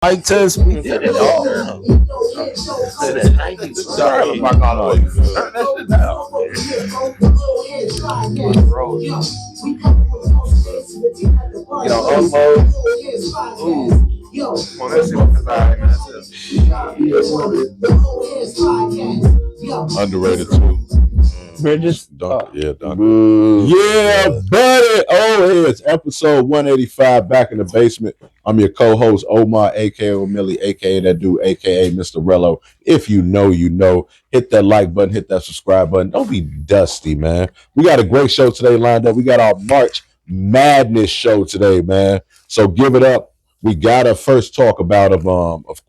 Mike test me. Yeah, that's all. Say that 90s. Sorry, my God. Turn that shit down. Almost. Ooh. Come on, let's see what Underrated too. Bridges. Duncan. Yeah, buddy. Oh, it's episode 185 back in the basement. I'm your co-host Omar, aka Millie, aka that dude, aka Mr. Rello. If you know, you know. Hit that like button, hit that subscribe button. Don't be dusty, man. We got a great show today lined up. We got our March Madness show today, man. So give it up. We gotta first talk about of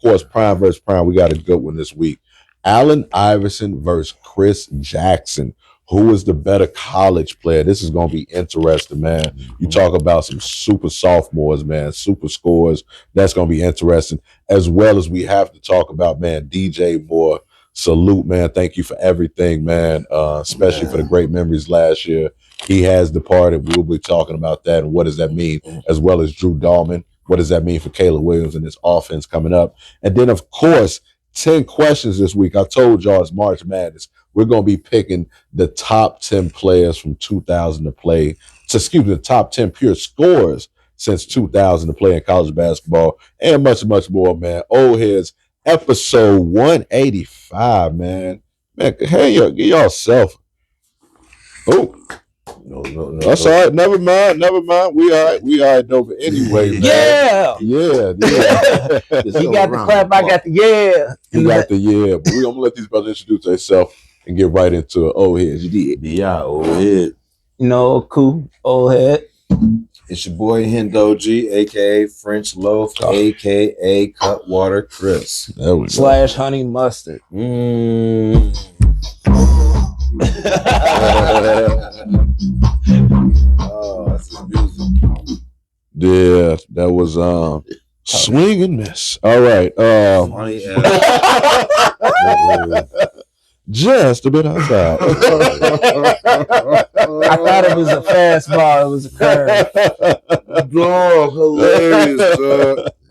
course, Prime versus Prime. We got a good one this week. Allen Iverson versus Chris Jackson. Who is the better college player? This is going to be interesting, man. You talk about some super sophomores, man, super scores. That's going to be interesting, as well as we have to talk about, man, DJ Moore. Salute, man. Thank you for everything, man, especially for the great memories last year. He has departed. We'll be talking about that and what does that mean, as well as Drew Dahlman. What does that mean for Caleb Williams and his offense coming up? And then, of course, 10 questions this week. I told y'all it's March Madness. We're going to be picking the top 10 players from 2000 to play, the top 10 pure scorers since 2000 to play in college basketball, and much, much more, man. Old Heads, episode 185, man. Man, hey, get yourself. Oh. No. That's all right. Never mind. We all right, though. But anyway, man. Yeah. Yeah. You got the clap, I got the yeah. You got the yeah. But we're going to let these brothers introduce themselves and get right into it. Old Heads, you did. Yeah, old head. Cool. Old head. It's your boy Hendo G, aka French Loaf, aka Cutwater Chris. / honey mustard. Oh, that's his music. Yeah, that was swing and miss. All right. Funny Just a bit outside. I thought it was a fastball. It was a curve. Oh, hilarious,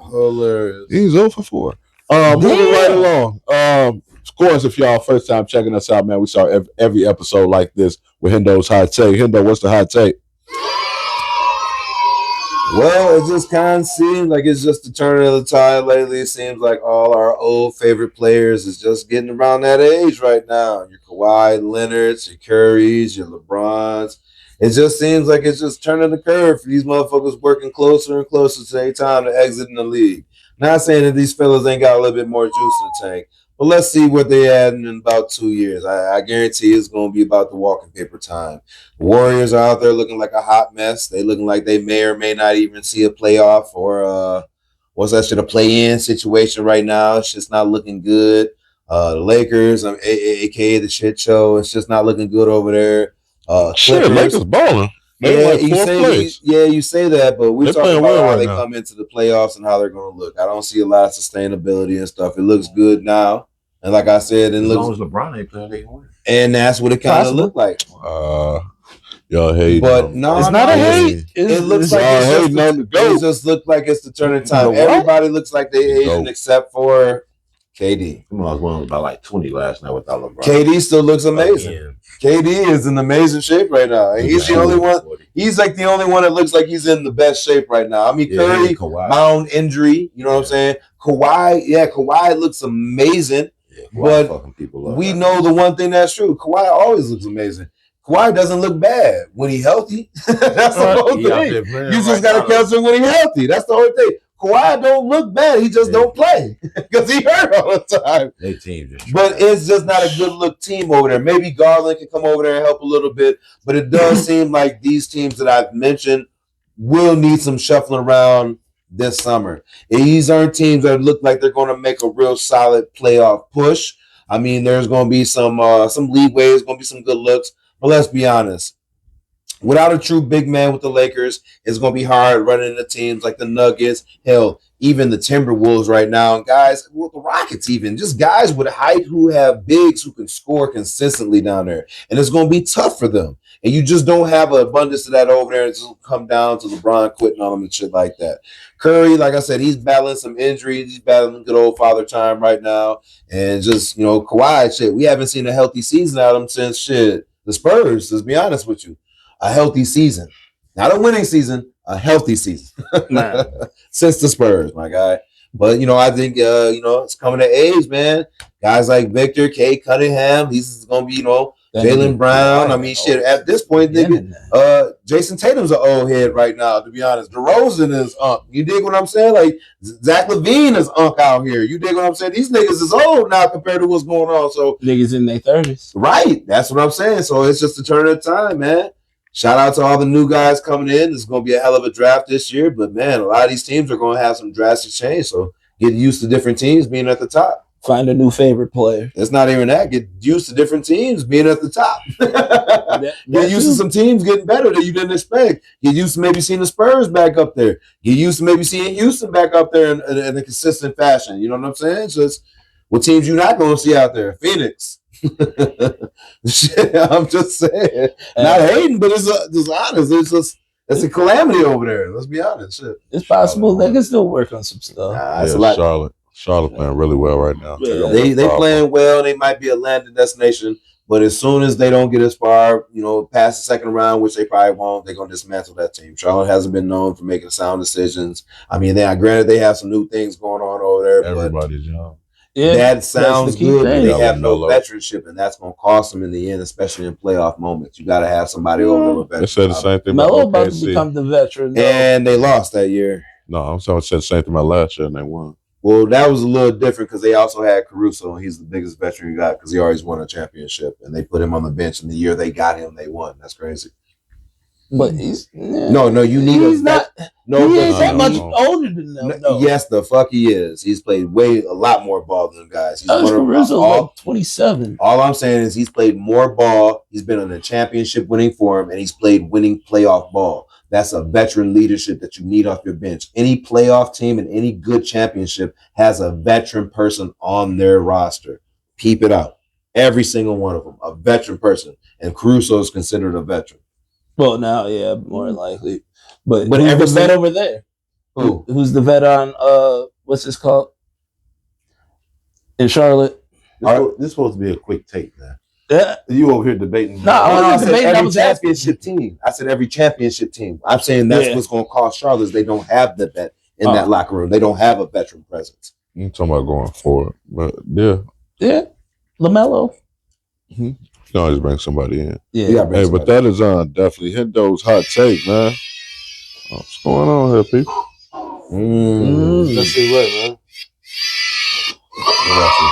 hilarious. He's 0 for 4. Moving right along. Of course, if y'all first time checking us out, man, we start every episode like this with Hendo's hot take. Hendo, what's the hot take? Well, it just kind of seems like it's just the turn of the tide lately. It seems like all our old favorite players is just getting around that age right now. Your Kawhi Leonards, your Currys, your LeBrons. It just seems like it's just turning the curve for these motherfuckers working closer and closer to their time to exiting the league. Not saying that these fellas ain't got a little bit more juice in the tank, but let's see what they add in about 2 years. I guarantee it's going to be about the walking paper time. The Warriors are out there looking like a hot mess. They looking like they may or may not even see a playoff or a play-in situation right now. It's just not looking good. The Lakers, aka the shit show, it's just not looking good over there. Shit, Lakers balling. Yeah, you say that, but we're talking about how they come into the playoffs and how they're going to look. I don't see a lot of sustainability and stuff. It looks good now. And like I said, as long as LeBron ain't playing, they win. And that's what it kind of looked like. Y'all hate, but no, it's not a hate. It looks like it just looked like it's the turn of time. Everybody looks like they Asian except for KD. Come on, I was winning by like 20 last night without LeBron. KD still looks amazing. KD is in amazing shape right now. And he's the only one. He's like the only one that looks like he's in the best shape right now. I mean, Curry, mound injury. You know what I'm saying? Kawhi looks amazing. Yeah, but we know the one thing that's true. Kawhi always looks amazing. Kawhi doesn't look bad when he's healthy. That's the whole thing. You just got to catch him when he's healthy. That's the whole thing. Kawhi don't look bad. He just don't play because he hurt all the time. But it's just not a good look team over there. Maybe Garland can come over there and help a little bit. But it does seem like these teams that I've mentioned will need some shuffling around this summer. These aren't teams that look like they're going to make a real solid playoff push. I mean, there's going to be some leeway. There's going to be some good looks. But let's be honest. Without a true big man with the Lakers, it's going to be hard running into teams like the Nuggets, hell, even the Timberwolves right now. And guys, well, the Rockets even, just guys with height who have bigs who can score consistently down there. And it's going to be tough for them. And you just don't have an abundance of that over there. It's just come down to LeBron quitting on them and shit like that. Curry, like I said, he's battling some injuries. He's battling good old father time right now. And just, Kawhi, shit, we haven't seen a healthy season out of him since shit. The Spurs, let's be honest with you. A healthy season. Not a winning season, a healthy season. Since the Spurs, my guy. But, I think, it's coming to age, man. Guys like Victor, K. Cunningham, he's going to be, Jaylen Brown. I mean, shit, at this point, nigga, Jason Tatum's an old head right now, to be honest. DeRozan is unk. You dig what I'm saying? Like, Zach LaVine is unk out here. You dig what I'm saying? These niggas is old now compared to what's going on. So niggas in their 30s. Right. That's what I'm saying. So it's just a turn of time, man. Shout out to all the new guys coming in. It's going to be a hell of a draft this year. But, man, a lot of these teams are going to have some drastic change. So get used to different teams being at the top. Find a new favorite player. It's not even that. Get used to different teams being at the top. Get used to some teams getting better that you didn't expect. Get used to maybe seeing the Spurs back up there. Get used to maybe seeing Houston back up there in a consistent fashion. You know what I'm saying? So it's what teams you're not going to see out there. Phoenix. Shit, I'm just saying. Not hating, but it's just honest. It's a calamity over there. Let's be honest. Shit. It's possible they can still work on some stuff. It's a lot. Charlotte playing really well right now. Yeah. They playing well. They might be a landing destination, but as soon as they don't get as far, past the second round, which they probably won't, they're gonna dismantle that team. Charlotte hasn't been known for making sound decisions. I mean, granted they have some new things going on over there. Everybody's young. Yeah, that sounds good, but they have no veteranship, and that's going to cost them in the end, especially in playoff moments. You got to have somebody over there with veteranship. They said the same thing Melo about to become the veteran, and they lost that year. No, I'm saying said the same thing about last year, and they won. Well, that was a little different because they also had Caruso, and he's the biggest veteran you got because he always won a championship, and they put him on the bench, and the year they got him, they won. That's crazy. But he's no. You need he's not. No, he ain't that much older than them. No. Yes, the fuck he is. He's played a lot more ball than them guys. He's like 27. All I'm saying is he's played more ball. He's been on a championship winning form, and he's played winning playoff ball. That's a veteran leadership that you need off your bench. Any playoff team and any good championship has a veteran person on their roster. Keep it out. Every single one of them, a veteran person, and Caruso is considered a veteran. Well, now, yeah, more likely. But who's the vet over there? Who? Who's the vet on, what's this called? In Charlotte? This is supposed to be a quick take, man. Yeah. You over here debating. No, I said every championship team. I said every championship team. I'm saying that's what's going to cost Charlotte is they don't have the vet in that locker room. They don't have a veteran presence. You talking about going forward. But, yeah. Yeah. LaMelo. You can always bring somebody in. Yeah. Hey, but that is definitely Hendo's hot take, man. What's going on here, people? Let's see what, man.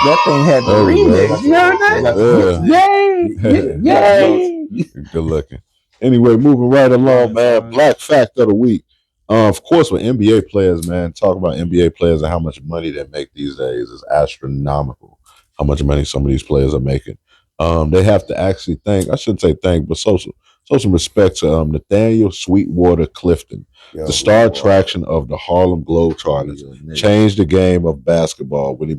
That thing had the remix. You heard that? Yay! Good looking. Anyway, moving right along, man. Black fact of the week. Of course, with NBA players, man, talk about NBA players and how much money they make these days is astronomical. How much money some of these players are making. They have to actually I shouldn't say thank, but social respect to Nathaniel Sweetwater Clifton, the star attraction of the Harlem Globetrotters, changed the game of basketball when he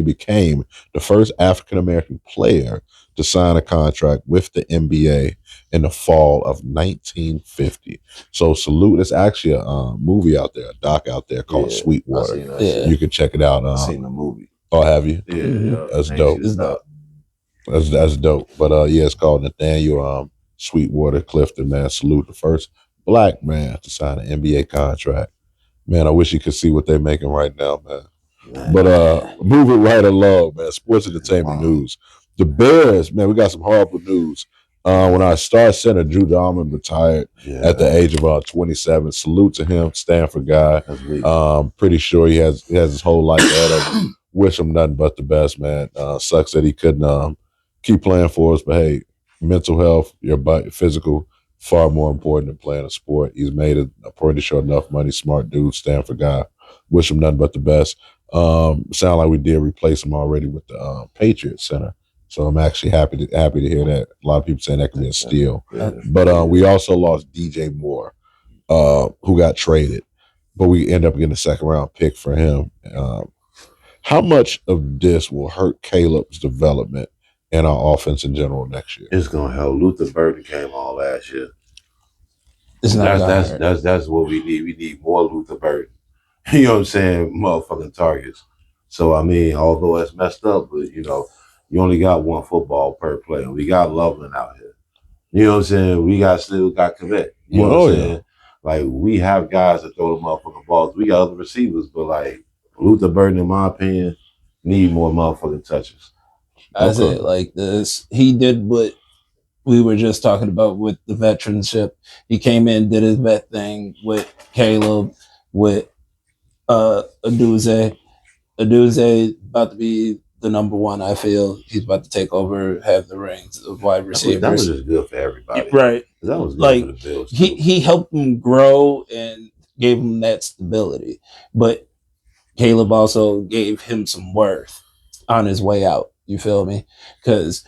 became the first African American player to sign a contract with the NBA in the fall of 1950. So salute. There's actually a movie out there, a doc out there called Sweetwater. You can check it out. I've seen the movie. Oh, have you? Yeah. That's dope. It's dope. That's dope. But it's called Nathaniel Sweetwater Clifton, man. Salute, the first black man to sign an NBA contract. Man, I wish you could see what they're making right now, man. But moving right along, man. Sports entertainment news. The Bears, man, we got some horrible news. When our star center Drew Dalman retired at the age of 27, salute to him, Stanford guy. Pretty sure he has his whole life ahead of him. Wish him nothing but the best, man. Sucks that he couldn't keep playing for us, but hey, mental health, your body, physical, far more important than playing a sport. He's made it, I'm pretty sure, enough money. Smart dude, Stanford guy. Wish him nothing but the best. Sound like we did replace him already with the Patriots center. So I'm actually happy to hear that. A lot of people saying that could be a steal. Yeah. But we also lost DJ Moore, who got traded, but we end up getting a second round pick for him. How much of this will hurt Caleb's development and our offense in general next year? It's gonna help. Luther Burden came on last year. It's not That's what we need. We need more Luther Burden. You know what I'm saying? Motherfucking targets. So I mean, although it's messed up, but you only got one football per play. And we got Loveland out here. You know what I'm saying? We still got commit. You know what I'm saying? Like, we have guys that throw the motherfucking balls. We got other receivers, but like Luther Burden, in my opinion, need more motherfucking touches. I say it like this. He did what we were just talking about with the veteranship. He came in, did his vet thing with Caleb, with Aduze. Aduze about to be the number one. I feel he's about to take over, have the reins of wide receivers. That was just good for everybody, right? That was good like for the Bills too. he helped him grow and gave him that stability, but Caleb also gave him some worth on his way out. You feel me? Because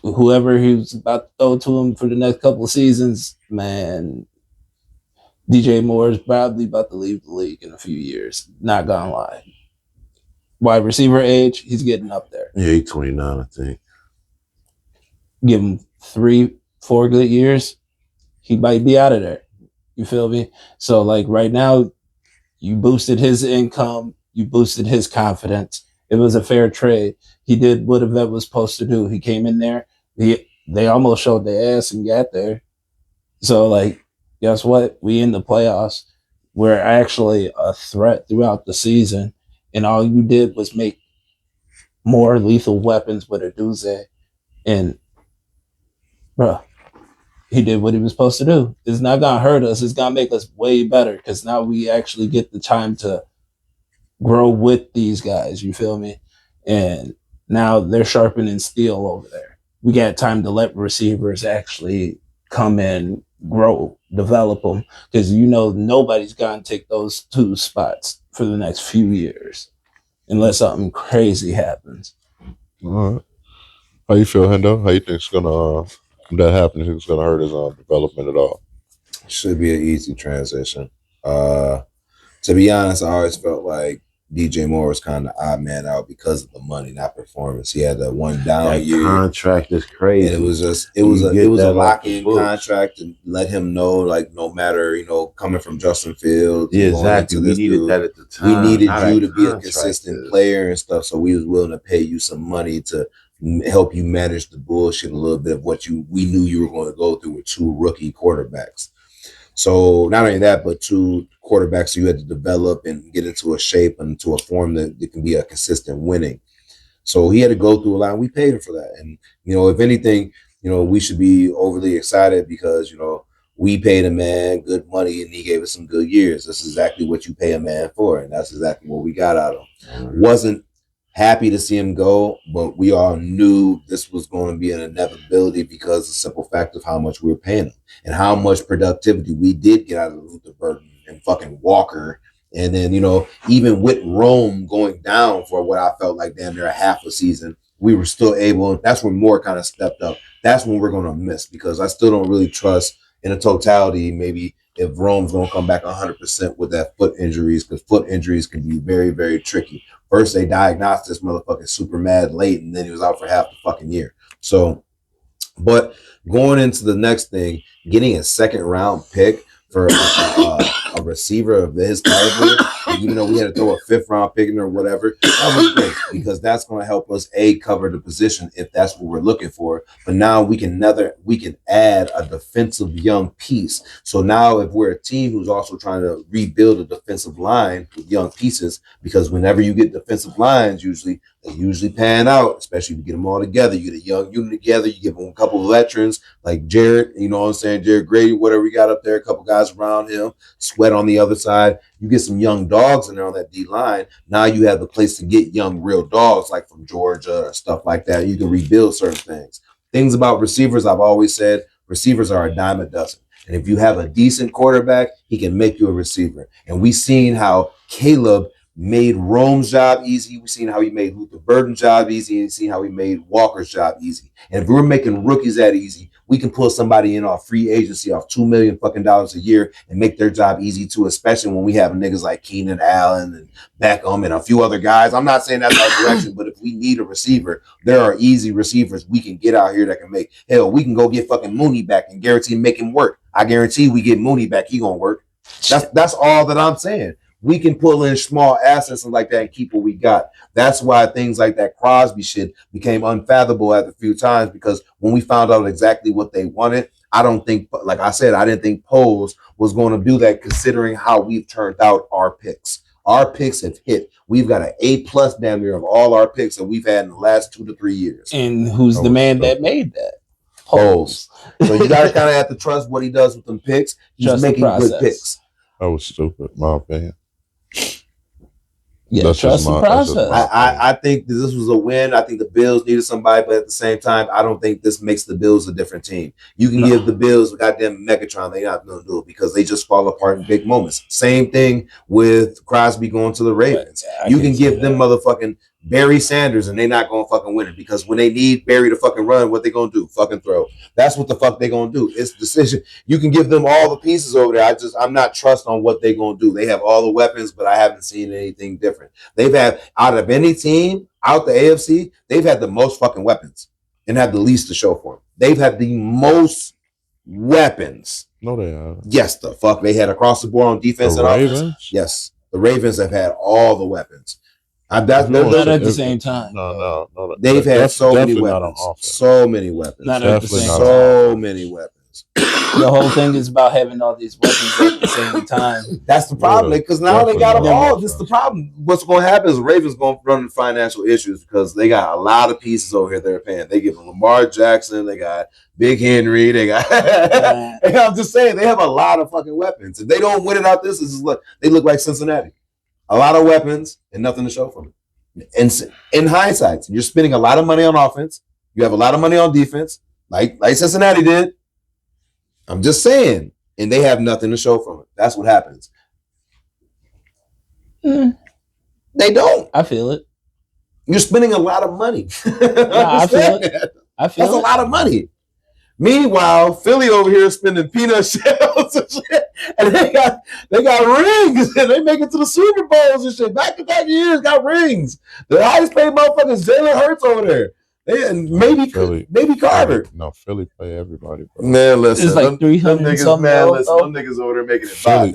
whoever he was about to throw to him for the next couple of seasons, man, DJ Moore is probably about to leave the league in a few years. Not gonna lie. Wide receiver age, he's getting up there. Yeah, he's 29, I think. Give him 3-4 good years, he might be out of there. You feel me? So like right now, you boosted his income, you boosted his confidence. It was a fair trade. He did what a vet was supposed to do. He came in there. They almost showed their ass and got there. So like, guess what? We in the playoffs. We're actually a threat throughout the season. And all you did was make more lethal weapons with Aduze. And, bro, he did what he was supposed to do. It's not going to hurt us. It's going to make us way better because now we actually get the time to grow with these guys. You feel me? And now they're sharpening steel over there. We got time to let receivers actually come in, grow, develop them, because nobody's going to take those 2 spots for the next few years unless something crazy happens. All right. How you feel, Hendo? How you think it's gonna that happen? You think it's gonna hurt his development at all? Should be an easy transition. To be honest, I always felt like DJ Moore was kind of odd man out because of the money, not performance. He had that one down year. Contract is crazy. And it was a lock-in contract to let him know, like, no matter, coming from Justin Fields. Yeah, exactly. We needed that at the time. We needed you to be a consistent player and stuff, so we was willing to pay you some money to help you manage the bullshit a little bit of what we knew you were going to go through with 2 rookie quarterbacks. So not only that, but 2 quarterbacks you had to develop and get into a shape and to a form that it can be a consistent winning. So he had to go through a lot, and we paid him for that. And, if anything, we should be overly excited because, we paid a man good money and he gave us some good years. That's exactly what you pay a man for. And that's exactly what we got out of him. Wasn't happy to see him go, but we all knew this was going to be an inevitability because of the simple fact of how much we were paying him and how much productivity we did get out of Luther Burden and fucking Walker. And then, even with Rome going down for what I felt like damn near a half a season, we were still able. That's when Moore kind of stepped up. That's when we're going to miss because I still don't really trust in a totality, maybe if Rome's going to come back 100% with that foot injuries, because foot injuries can be very, very tricky. First, they diagnosed this motherfucking super mad late, and then he was out for half the fucking year. So, but going into the next thing, getting a 2nd round pick for a receiver of his caliber, even though we had to throw a 5th round pick in or whatever, that was great because that's going to help us cover the position if that's what we're looking for. But now we can add a defensive young piece. So now if we're a team who's also trying to rebuild a defensive line with young pieces, because whenever you get defensive lines, they usually pan out, especially if you get them all together. You get a young unit together, you give them a couple of veterans like Jared, Jared Grady, whatever we got up there, a couple guys around him, Sweat on the other side. You get some young dogs in there on that D line. Now you have the place to get young real dogs like from Georgia or stuff like that. You can rebuild certain things. Things about receivers, I've always said, receivers are a dime a dozen. And if you have a decent quarterback, he can make you a receiver. And we've seen how Caleb made Rome's job easy. We've seen how he made Luther Burden's job easy, and seen how he made Walker's job easy. And if we're making rookies that easy, we can pull somebody in off free agency off $2 million a year and make their job easy too, especially when we have niggas like Keenan Allen and Beckham and a few other guys. I'm not saying that's our direction, but if we need a receiver, there are easy receivers we can get out here that can make. Hell, we can go get fucking Mooney back and guarantee make him work. I guarantee we get Mooney back, he gonna work. That's all that I'm saying. We can pull in small assets and like that and keep what we got. That's why things like that Crosby shit became unfathomable at a few times, because when we found out exactly what they wanted, I don't think, like I said, I didn't think Poles was going to do that considering how we've turned out our picks. Our picks have hit. We've got an A+ damn near of all our picks that we've had in the last 2 to 3 years. And who's the man that made that? Poles. So you got to kind of have to trust what he does with them picks. He's making good picks. That was stupid, my opinion. Yeah, trust the process. I think this was a win. I think the Bills needed somebody, but at the same time, I don't think this makes the Bills a different team. You can give the Bills a goddamn Megatron. They're not going to do it because they just fall apart in big moments. Same thing with Crosby going to the Ravens. You can give them motherfucking Barry Sanders and they're not going to fucking win it, because when they need Barry to fucking run, what they going to do? Fucking throw. That's what the fuck they going to do. It's decision. You can give them all the pieces over there. I'm not trust on what they going to do. They have all the weapons, but I haven't seen anything different. They've had, out of any team out the AFC, they've had the most fucking weapons and have the least to show for them. They've had the most weapons. No, they are. Yes, the fuck they had across the board on defense and offense. Yes, the Ravens have had all the weapons. Not at the same time. No. They've had so many weapons. So many weapons. Not at the same time. So many weapons. The whole thing is about having all these weapons at the same time. That's the problem, because now they got them all. This is the problem. What's going to happen is Ravens going to run into financial issues because they got a lot of pieces over here they're paying. They give Lamar Jackson. They got Big Henry. They got. I'm just saying they have a lot of fucking weapons. If they don't win it out, this is look. They look like Cincinnati. A lot of weapons and nothing to show for it. And in hindsight, you're spending a lot of money on offense. You have a lot of money on defense, like Cincinnati did. I'm just saying, and they have nothing to show from it. That's what happens. They don't. I feel it. You're spending a lot of money. I feel it. That's a lot of money. Meanwhile, Philly over here spending peanut shells and shit, and they got rings, and they make it to the Super Bowls and shit. Back to back years, got rings. The highest paid motherfuckers, Jalen Hurts over there. And maybe Carter. No, Philly play everybody, bro. Man, listen, it's like 300 something. Man, listen, them niggas over there making it by.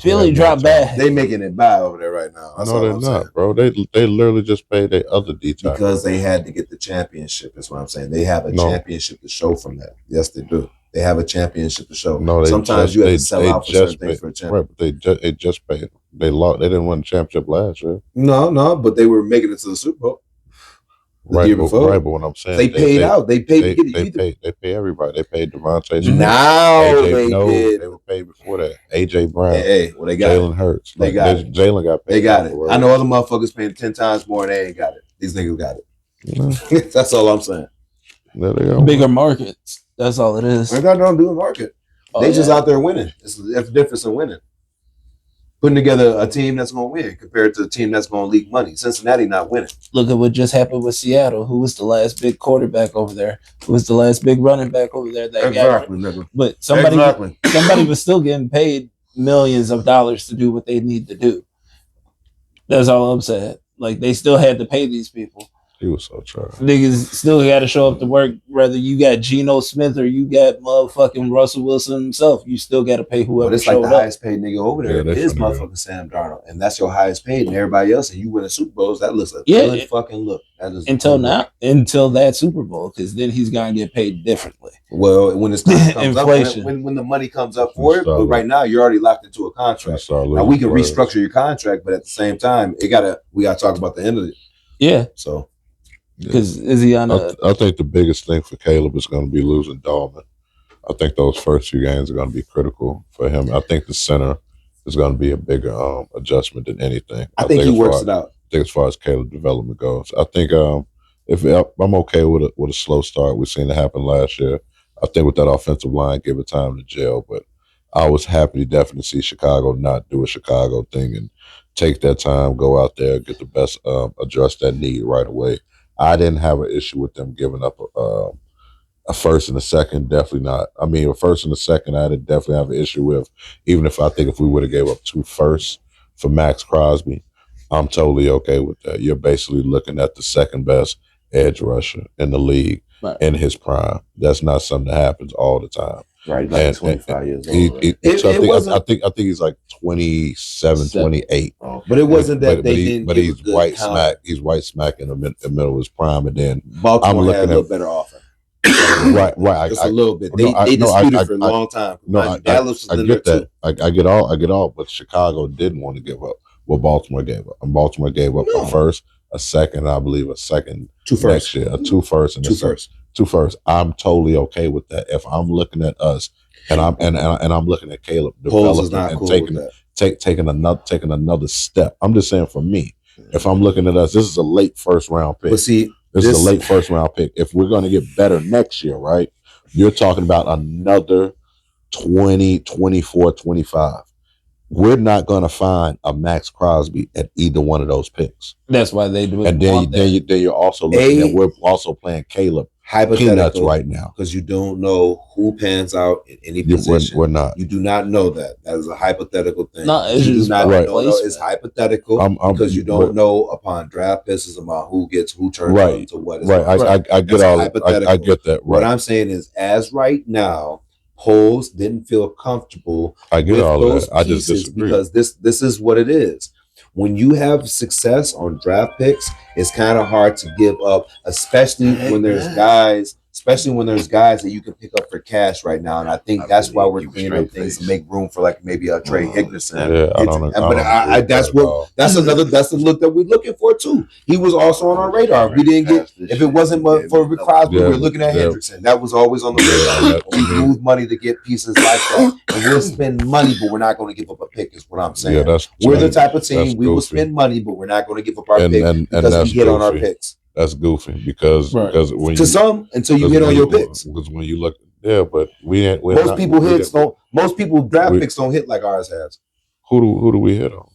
Philly dropped back. They making it by over there right now. No, they're not, bro. They literally just paid their other D-type. Because they had to get the championship. Is what I'm saying. They have a championship to show from that. Yes, they do. They have a championship to show. No, sometimes you have to sell out for certain things for a championship. Right, but they just paid. They lost. They didn't win the championship last year. No, but they were making it to the Super Bowl. Right, but what I'm saying, they paid out. They paid. They pay everybody. They paid Devontae Smith. Now they did. They were paid before that. AJ Brown. Hey, well, they got Jalen Hurts. They got it. Jalen got paid. They got it. I know other motherfuckers paying 10 times more and they ain't got it. These niggas got it. Yeah. That's all I'm saying. There they go. Bigger markets. That's all it is. They got nothing to do with market. They just out there winning. It's the difference in winning. Putting together a team that's going to win compared to a team that's going to leak money. Cincinnati not winning. Look at what just happened with Seattle. Who was the last big quarterback over there? Who was the last big running back over there? But somebody was still getting paid millions of dollars to do what they need to do. That's all I'm saying. Like, they still had to pay these people. He was so trash. Niggas still got to show up to work, whether you got Geno Smith or you got motherfucking Russell Wilson himself. You still got to pay whoever showed up. It's like the highest paid nigga over there is motherfucking Sam Darnold, and that's your highest paid, and everybody else, and you win a Super Bowls. That looks like good fucking look. That is until that Super Bowl, because then he's gonna get paid differently. Well, when it's time comes inflation, up, when the money comes up for it, but right now you're already locked into a contract. Now we can restructure your contract, but at the same time, we gotta talk about the end of it. Yeah. So. Because is he on I think the biggest thing for Caleb is going to be losing Dahlman. I think those first few games are going to be critical for him. I think the center is going to be a bigger adjustment than anything. I think he works it out. I think as far as Caleb development goes, I think if I'm okay with a slow start. We've seen it happen last year. I think with that offensive line, give it time to gel. But I was happy to definitely see Chicago not do a Chicago thing and take that time, go out there, get the best, address that need right away. I didn't have an issue with them giving up a first and a second. Definitely not. I mean, a first and a second, I did definitely have an issue with. Even if I think if we would have gave up 2 firsts for Max Crosby, I'm totally okay with that. You're basically looking at the second best edge rusher in the league in his prime. That's not something that happens all the time. Right, like 25 years old. I think he's like 27, 28. Oh, but it wasn't that they didn't. But he's white smack. He's white smack in the middle of his prime, and then Baltimore had a little better offense. right. Just a little bit. They disputed for a long time. Dallas was I get that. I get all. But Chicago didn't want to give up what Baltimore gave up. And Baltimore gave up a first, a second, I believe a second 2 firsts next year, a 2 firsts and 2 firsts. 2 firsts. I'm totally okay with that. If I'm looking at us and I'm looking at Caleb developing and taking another step. I'm just saying for me, if I'm looking at us, this is a late first round pick. But see, this is a late first round pick. If we're going to get better next year, right? You're talking about another 20, 24, 25. We're not going to find a Max Crosby at either one of those picks. That's why they do it. And then you're also looking at, we're also playing Caleb peanuts right now. Because you don't know who pans out in any position. We're not. You do not know that. That is a hypothetical thing. No, it's you just do not right. know. It's hypothetical because you don't know upon draft picks about who turns into what. Right. I get all that. I get that. Right. What I'm saying is, as right now, Poles didn't feel comfortable. I get with all those that. I just disagree because this is what it is. When you have success on draft picks, it's kind of hard to give up, especially when there's guys that you can pick up for cash right now. And I think that's why we're cleaning up things to make room for like maybe a Trey Higginson. Yeah, that's the look that we're looking for too. He was also on our radar. We didn't get if it wasn't for Rick Crosby, we were looking at Hendrickson. That was always on the radar. We move money to get pieces like that, and we'll spend money, but we're not going to give up a pick. Is what I'm saying. Yeah, we're the type of team we will spend money, but we're not going to give up our pick because we hit on our picks. That's goofy because when to some until you hit on your picks. Because when you look, but most people draft picks don't hit like ours has. Who do we hit on?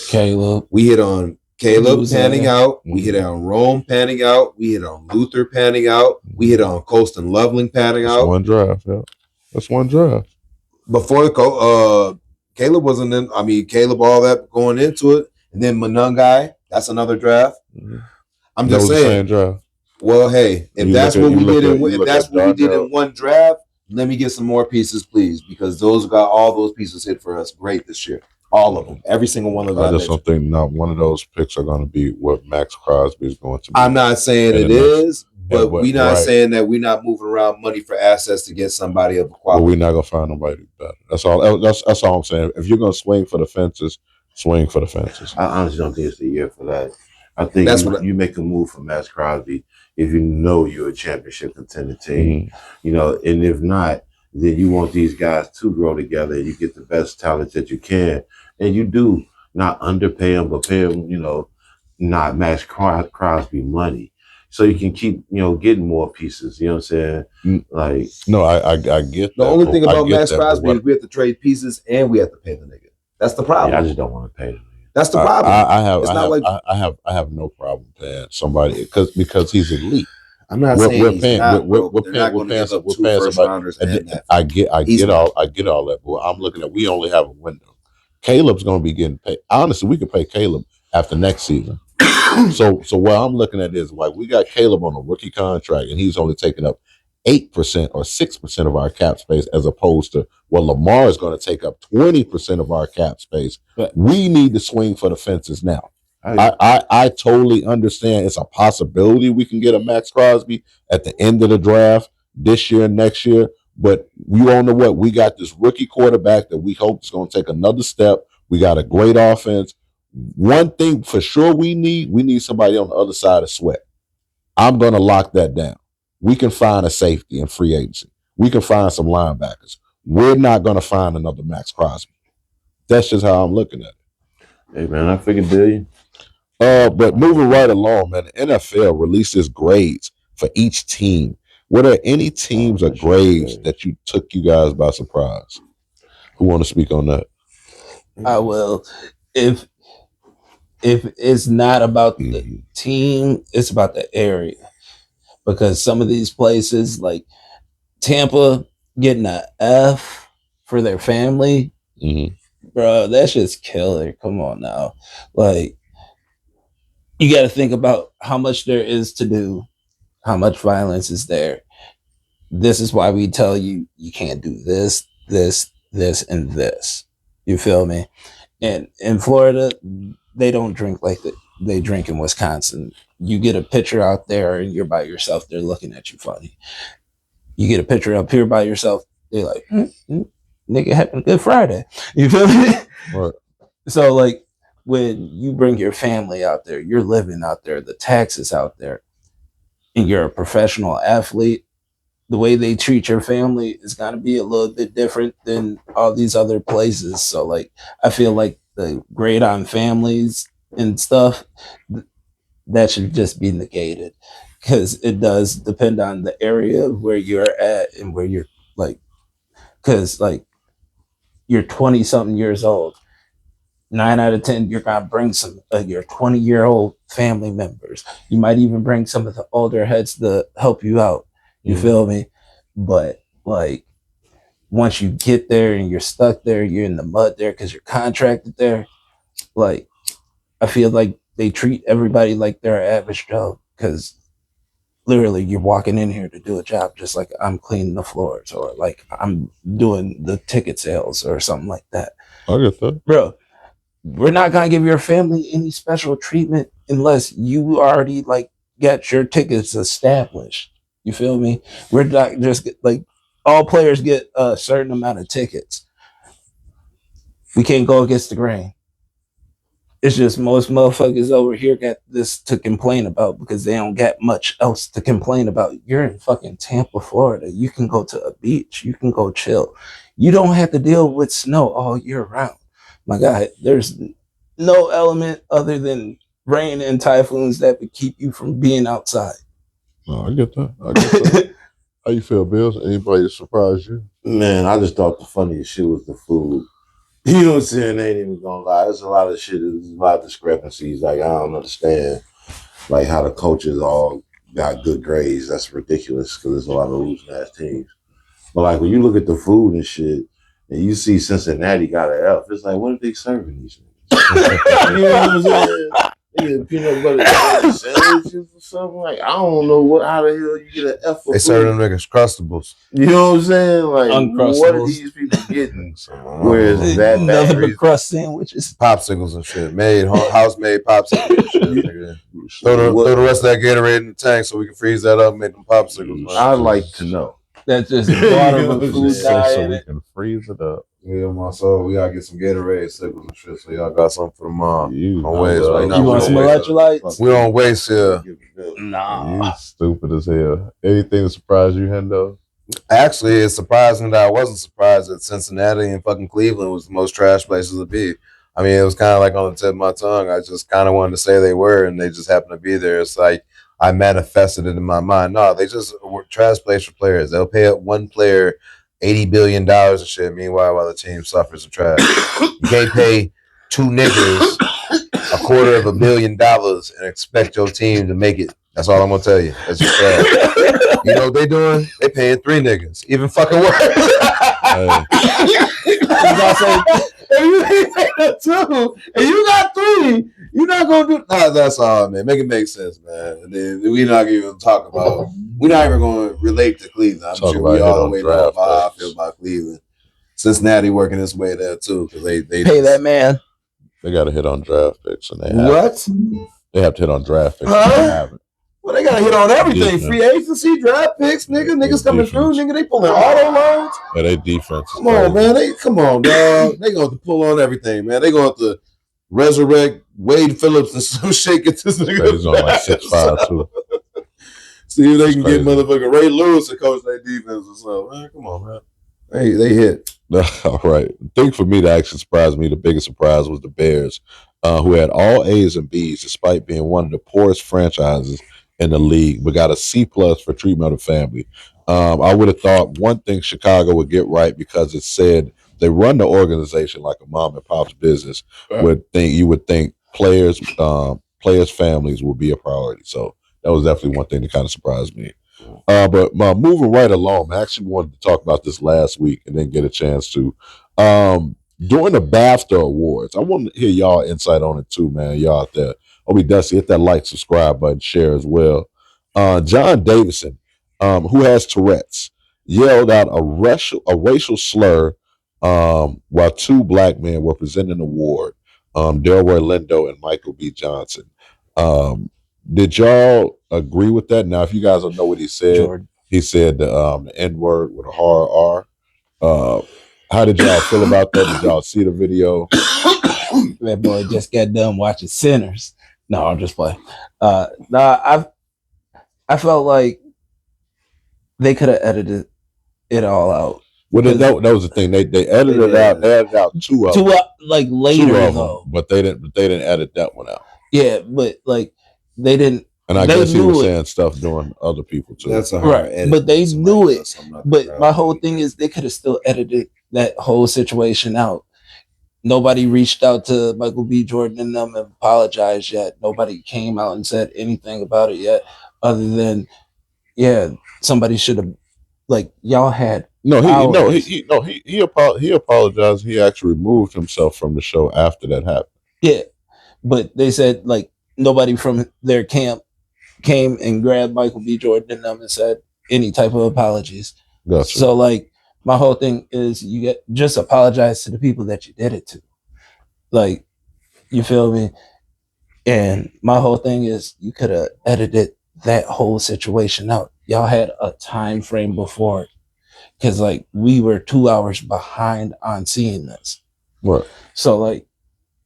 Caleb. We hit on Caleb panning out. We hit on Rome panning out. We hit on Luther panning out. We hit on Colston Loveling panning out. One draft, yeah. That's one draft. Before Caleb wasn't in. I mean, Caleb all that going into it, and then Manungai. That's another draft. Mm-hmm. I'm just saying. Well, hey, if that's what we did in one draft, let me get some more pieces, please, because those got all those pieces hit for us great this year. All of them, every single one of them. I just don't think not one of those picks are going to be what Max Crosby is going to be. I'm not saying it is, but we're not saying that we're not moving around money for assets to get somebody of quality. But we're not going to find nobody better. That's all. That's all I'm saying. If you're going to swing for the fences, swing for the fences. I honestly don't think it's the year for that. I think you make a move for Max Crosby if you know you're a championship contender team, and if not, then you want these guys to grow together and you get the best talent that you can. And you do not underpay them, but pay them, not Max Crosby money. So you can keep, getting more pieces. You know what I'm saying? Like, no, I get the only thing about Max Crosby is we have to trade pieces and we have to pay the nigga. That's the problem. Yeah, I just don't want to pay them. That's the problem. I have no problem paying somebody because he's elite. I'm not saying he's not. We're paying somebody. I get all that, but I'm looking at we only have a window. Caleb's going to be getting paid. Honestly, we can pay Caleb after next season. So what I'm looking at is like we got Caleb on a rookie contract, and he's only taking up 8% or 6% of our cap space, as opposed to Lamar is going to take up 20% of our cap space. But we need to swing for the fences now. I totally understand it's a possibility we can get a Max Crosby at the end of the draft this year and next year. But you all know what? We got this rookie quarterback that we hope is going to take another step. We got a great offense. One thing for sure we need somebody on the other side of Sweat. I'm going to lock that down. We can find a safety in free agency. We can find some linebackers. We're not going to find another Max Crosby. That's just how I'm looking at it. Hey, man, I figured billion. But moving right along, man, the NFL releases grades for each team. Were there any teams or grades that took you guys by surprise? Who want to speak on that? I will. If it's not about the team, it's about the area. Because some of these places, like Tampa, getting an F for their family, bro, that's just killer. Come on now, like you got to think about how much there is to do, how much violence is there. This is why we tell you you can't do this, and this. You feel me? And in Florida, they don't drink like they drink in Wisconsin. You get a picture out there and you're by yourself, they're looking at you funny. You get a picture up here by yourself, they're like, nigga, having a good Friday. You feel me? Right. So like when you bring your family out there, you're living out there, the taxes out there, and you're a professional athlete, the way they treat your family is going to be a little bit different than all these other places. So like I feel like the grade on families and stuff, that should just be negated, because it does depend on the area where you're at and where you're like, because like you're 20 something years old, 9 out of 10 you're gonna bring some your 20-year-old family members. You might even bring some of the older heads to help you out. You feel me? But like once you get there and you're stuck there, you're in the mud there because you're contracted there, like I feel like they treat everybody like they're an average Joe, because literally you're walking in here to do a job, just like I'm cleaning the floors or like I'm doing the ticket sales or something like that. I get that. Bro, we're not gonna give your family any special treatment unless you already like got your tickets established. You feel me? We're not just like all players get a certain amount of tickets. We can't go against the grain. It's just most motherfuckers over here got this to complain about because they don't got much else to complain about. You're in fucking Tampa, Florida. You can go to a beach. You can go chill. You don't have to deal with snow all year round. My God, there's no element other than rain and typhoons that would keep you from being outside. No, I get that. How you feel, Bills? Anybody surprise you? Man, I just thought the funniest shit was the food. You know what I'm saying? I ain't even gonna lie. There's a lot of shit. There's a lot of discrepancies. Like, I don't understand, like, how the coaches all got good grades. That's ridiculous because there's a lot of losing ass teams. But, like, when you look at the food and shit, and you see Cincinnati got an F, it's like, what are they serving these niggas? You know what I'm saying? They get peanut butter sandwiches or something. Like, I don't know how the hell you get an F for They food. serve them niggas Crustables. You know what I'm saying? Like, Uncrustables. what are these people getting? Whereas that nothing but crust sandwiches, popsicles and shit, house-made popsicles and shit. Nigga. Throw the rest of that Gatorade in the tank so we can freeze that up and make them popsicles. Man. I'd like to know. That's just water with food dye so in we it. can freeze it up. Yeah, my soul. We gotta get some Gatorade sickles and shit. So y'all got something for tomorrow. You On waste right now. You want some electrolytes? We don't waste here. Nah. You stupid as hell. Anything to surprise you, Hendo? Actually, it's surprising that I wasn't surprised that Cincinnati and fucking Cleveland was the most trash places to be. I mean, it was kind of like on the tip of my tongue. I just kind of wanted to say they were, and they just happened to be there. It's like I manifested it in my mind. No, they just were trash place for players. They'll pay up one player $80 billion and shit. Meanwhile, while the team suffers of trash, you can't pay two niggas $250 million and expect your team to make it. That's all I'm gonna tell you. That's just trash. You know what they doing? They paying 3 niggas. Even fucking worse. If you ain't paying that 2 and you got 3, you're not gonna do. Nah, that's all, man. Make it make sense, man. And then we're not even talk about. We're not even going to relate to Cleveland. I'm sure we all the way know how I feel about Cleveland. Cincinnati working its way there too because they pay that man. They got to hit on draft picks, and they what? They have to hit on draft picks. Huh? Well, they got to hit on everything. Free agency, draft picks, niggas coming through, they pulling auto loans. Yeah, they defense. Come on, man. Come on, dog. They going to pull on everything, man. They going to resurrect Wade Phillips and some shit. Get this nigga. He's on like 6'5" too. See if they can get motherfucking Ray Lewis to coach their defense or something. Man, come on, man. They hit. All right. I think for me, that actually surprised me. The biggest surprise was the Bears, who had all A's and B's despite being one of the poorest franchises in the league, but got a C+ for treatment of the family. I would have thought one thing Chicago would get right because it said they run the organization like a mom and pop's business. Right. You would think players families will be a priority. So that was definitely one thing that kind of surprised me. But moving right along, I actually wanted to talk about this last week and then get a chance to. During the BAFTA Awards, I want to hear y'all insight on it too, man. Y'all out there. Dusty, hit that like, subscribe button, share as well. John Davison, who has Tourette's, yelled out a racial slur while two black men were presenting an award, Delroy Lindo and Michael B. Johnson. Did y'all agree with that? Now, if you guys don't know what he said, Jordan. He said the N-word with a hard R. How did y'all feel about that? Did y'all see the video? That boy just got done watching Sinners. No, I'll just play. I felt like they could have edited it all out. Well, that was the thing. They edited it out. They edited out two of them. Like later though. But they didn't edit that one out. Yeah, but like they didn't. And I guess he was saying stuff during other people too. That's a hard edit. But they knew it. But my whole thing is they could have still edited that whole situation out. Nobody reached out to Michael B. Jordan and them and apologized yet. Nobody came out and said anything about it yet, other than, somebody should have, like, y'all had. He apologized. He actually removed himself from the show after that happened. Yeah, but they said like nobody from their camp came and grabbed Michael B. Jordan and them and said any type of apologies. Gotcha. So like. My whole thing is just apologize to the people that you did it to. Like, you feel me? And my whole thing is you could have edited that whole situation out. Y'all had a time frame before it. Because, like, we were 2 hours behind on seeing this. Right. So, like,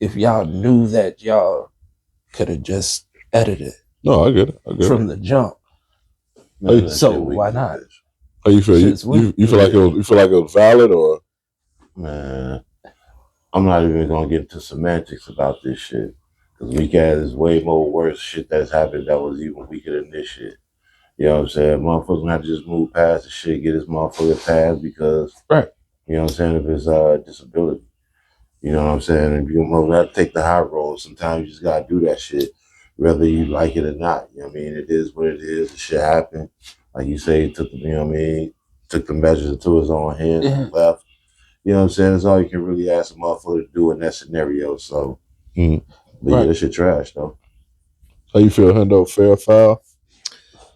if y'all knew that, y'all could have just edited it. No, I get it. From the jump. So, why not? How you feel? You feel like it was valid, or? Man, I'm not even gonna get into semantics about this shit because weak ass is way more worse shit that's happened that was even weaker than this shit. You know what I'm saying? Motherfuckers gonna have to just move past the shit, get this motherfucker passed because, right? You know what I'm saying? If it's disability, you know what I'm saying? And you have to take the high road. Sometimes you just gotta do that shit, whether you like it or not. You know what I mean? It is what it is. The shit happened. Like you say, he took the measures to his own hands and left. You know what I'm saying? That's all you can really ask a motherfucker to do in that scenario. So, but yeah, this shit trash though. How you feel, Hendo? Fair or foul?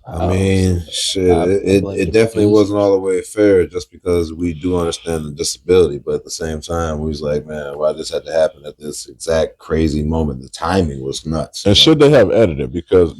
I mean, shit, it definitely wasn't all the way fair just because we do understand the disability, but at the same time, we was like, man, why this had to happen at this exact crazy moment? The timing was nuts. And should they have edited? Because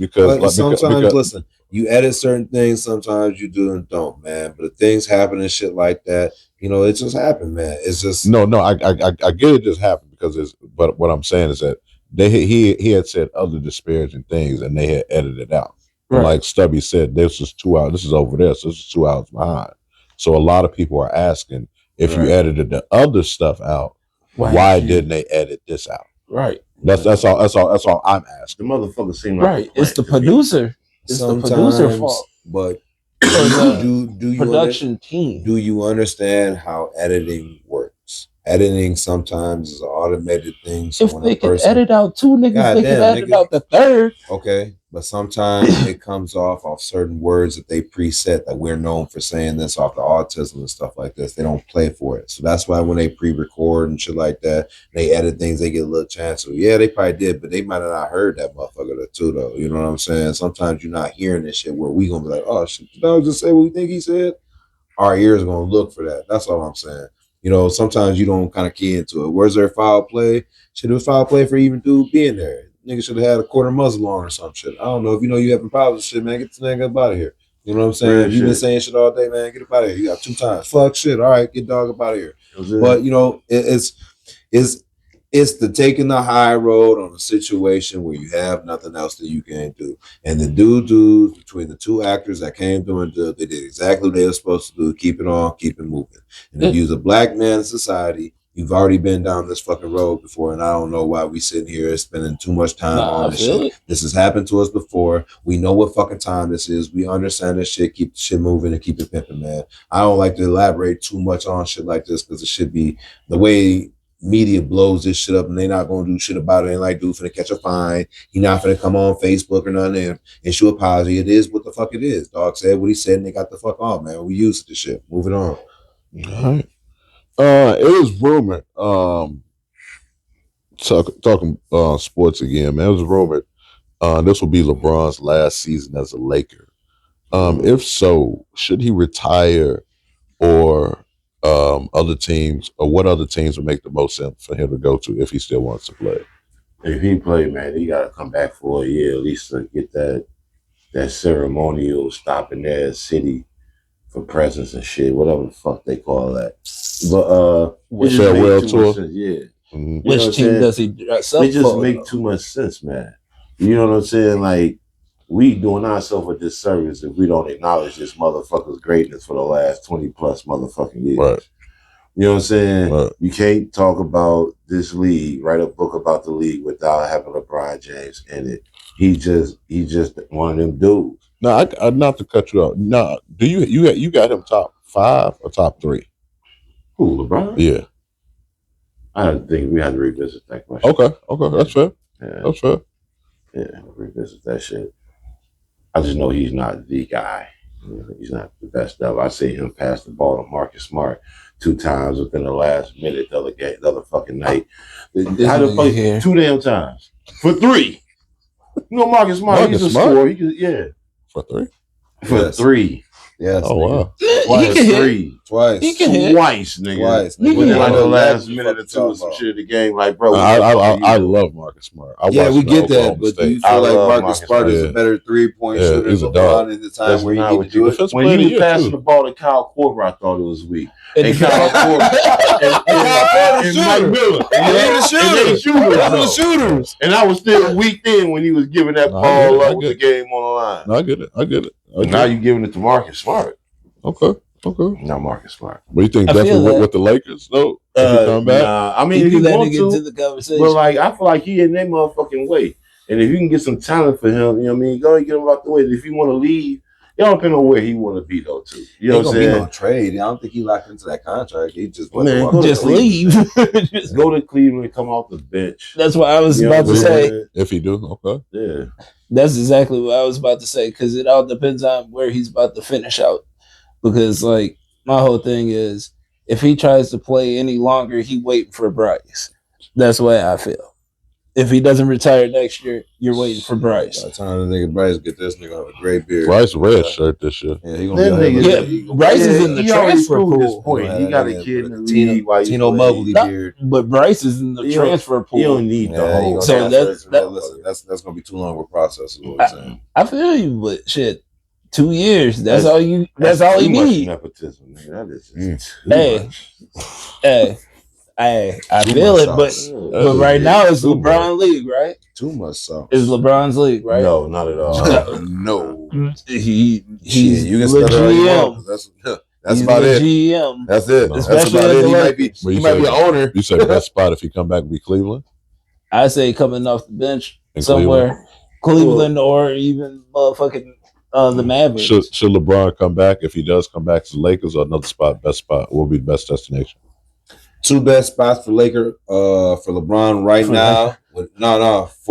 sometimes, listen, you edit certain things, sometimes you do and don't, man. But if things happen and shit like that, it just happened, man. It's just no. I get it just happened because but what I'm saying is that he had said other disparaging things and they had edited out. Right. Like Stubby said, this is 2 hours. This is over there, so this is 2 hours behind. So a lot of people are asking if you edited the other stuff out, why didn't they edit this out? Right. That's all I'm asking. The motherfucker seem like it's the producer. It's the producer fault. But do you production team? Do you understand how editing works? Editing sometimes is an automated thing. So if they could edit out two niggas, they could edit out the third. Okay, but sometimes it comes off certain words that they preset that we're known for saying this off the autism and stuff like this. They don't play for it. So that's why when they pre-record and shit like that, they edit things, they get a little chance. So yeah, they probably did, but they might have not heard that motherfucker too, though. You know what I'm saying? Sometimes you're not hearing this shit where we gonna be like, oh shit, did I just say what we think he said? Our ears are gonna look for that. That's all I'm saying. Sometimes you don't kind of key into it. Where's their foul play? Should have foul play for even dude being there. Nigga should have had a quarter muzzle on or some shit. I don't know. If you having problems with shit, man, get this nigga up out of here. You know what I'm saying? If you've been saying shit all day, man, get up out of here. You got 2 times. Fuck shit. All right, get dog up out of here. But it's the taking the high road on a situation where you have nothing else that you can do. And the dudes between the 2 actors that came through and they did exactly what they were supposed to do. Keep it on, keep it moving. And if you're a black man in society, You've already been down this fucking road before, and I don't know why we sitting here spending too much time on this shit. This has happened to us before. We know what fucking time this is. We understand this shit. Keep the shit moving and keep it pimping, man. I don't like to elaborate too much on shit like this because it should be the way media blows this shit up, and they not gonna do shit about it. And like, dude, finna catch a fine. He not finna come on Facebook or nothing and issue a apology. It is what the fuck it is. Dog said what he said, and they got the fuck on, man. We used to this shit. Moving on. All right. It was rumored. Talking sports again, man. It was rumored. This will be LeBron's last season as a Laker. If so, should he retire, or other teams, or what other teams would make the most sense for him to go to if he still wants to play? If he play, man, he got to come back for a year at least to get that ceremonial stop in their city for presence and shit, whatever the fuck they call that. But farewell tour. Yeah. Mm-hmm. Which team does he dress up? They just make too much sense, man. You know what I'm saying? Like, we doing ourselves a disservice if we don't acknowledge this motherfucker's greatness for the last 20 plus motherfucking years. Right. You know what I'm saying? Right. You can't talk about this league, write a book about the league without having LeBron James in it. He just one of them dudes. No, I not to cut you off. No, do you got him top 5 or top 3? Who, LeBron? Yeah. I think we had to revisit that question. Okay, that's fair. Yeah. That's fair. Yeah, revisit that shit. I just know he's not the guy. He's not the best ever. I see him pass the ball to Marcus Smart 2 times within the last minute the other fucking night. How to play 2 damn times for 3. You know Marcus Smart, he's a scorer. He could, For 3? For 3. Yes. Oh wow. Twice. He can 3. Twice. He can hit. Twice, nigga. Twice. Within like the last minute or 2 or some shit of the game. Like, bro. I love Marcus Smart. We get that, but do you feel like Marcus Smart is a better 3-point shooter than LeBron in the time where he need to do it? When he was passing the ball to Kyle Korver, I thought it was weak. And Kyle Korver and Mike Miller. And they the shooters. And I was still weak then when he was giving that ball up with the game on the line. No, I get it. Now you're giving it to Marcus Smart. Okay. Not Marcus Smart. But you think definitely with the Lakers, though? If he come back? Nah, I mean, if you want to the conversation. But like, I feel like he in that motherfucking way. And if you can get some talent for him, you know what I mean, go and get him out the way. If you want to leave, it don't depend on where he want to be though, too. You know what I'm saying? Be no trade. I don't think he locked into that contract. He just just leave. Just go to Cleveland and come off the bench. That's what I was about to say. If he do, okay. Yeah. That's exactly what I was about to say, because it all depends on where he's about to finish out. Because, like, my whole thing is, if he tries to play any longer, he waiting for Bryce. That's the way I feel. If he doesn't retire next year, you're waiting for Bryce. By the time the nigga Bryce get this nigga have a great beard. Bryce red shirt this year. Yeah, he gonna be Bryce is in the transfer pool. He got a kid in the league. Tino Mobley beard. But Bryce is in the transfer pool. You don't need the whole. So that's gonna be too long of a process. Is what I'm saying. I feel you, but shit. 2 years. That's all you. That's all you need. Nepotism, nigga. That is Hey, I feel it, but right now it's LeBron league, right? Too much sauce. It's LeBron's league, right? No, not at all. No. He's you can the GM. That's about it. GM. That's it. No. That's about it. He might be an owner. You say best spot if he come back would be Cleveland? I say coming off the bench In somewhere, Cleveland or even motherfucking the Mavericks. Should LeBron come back? If he does come back to the Lakers or another spot, best spot, what would be the best destination? 2 best spots for for LeBron right now. For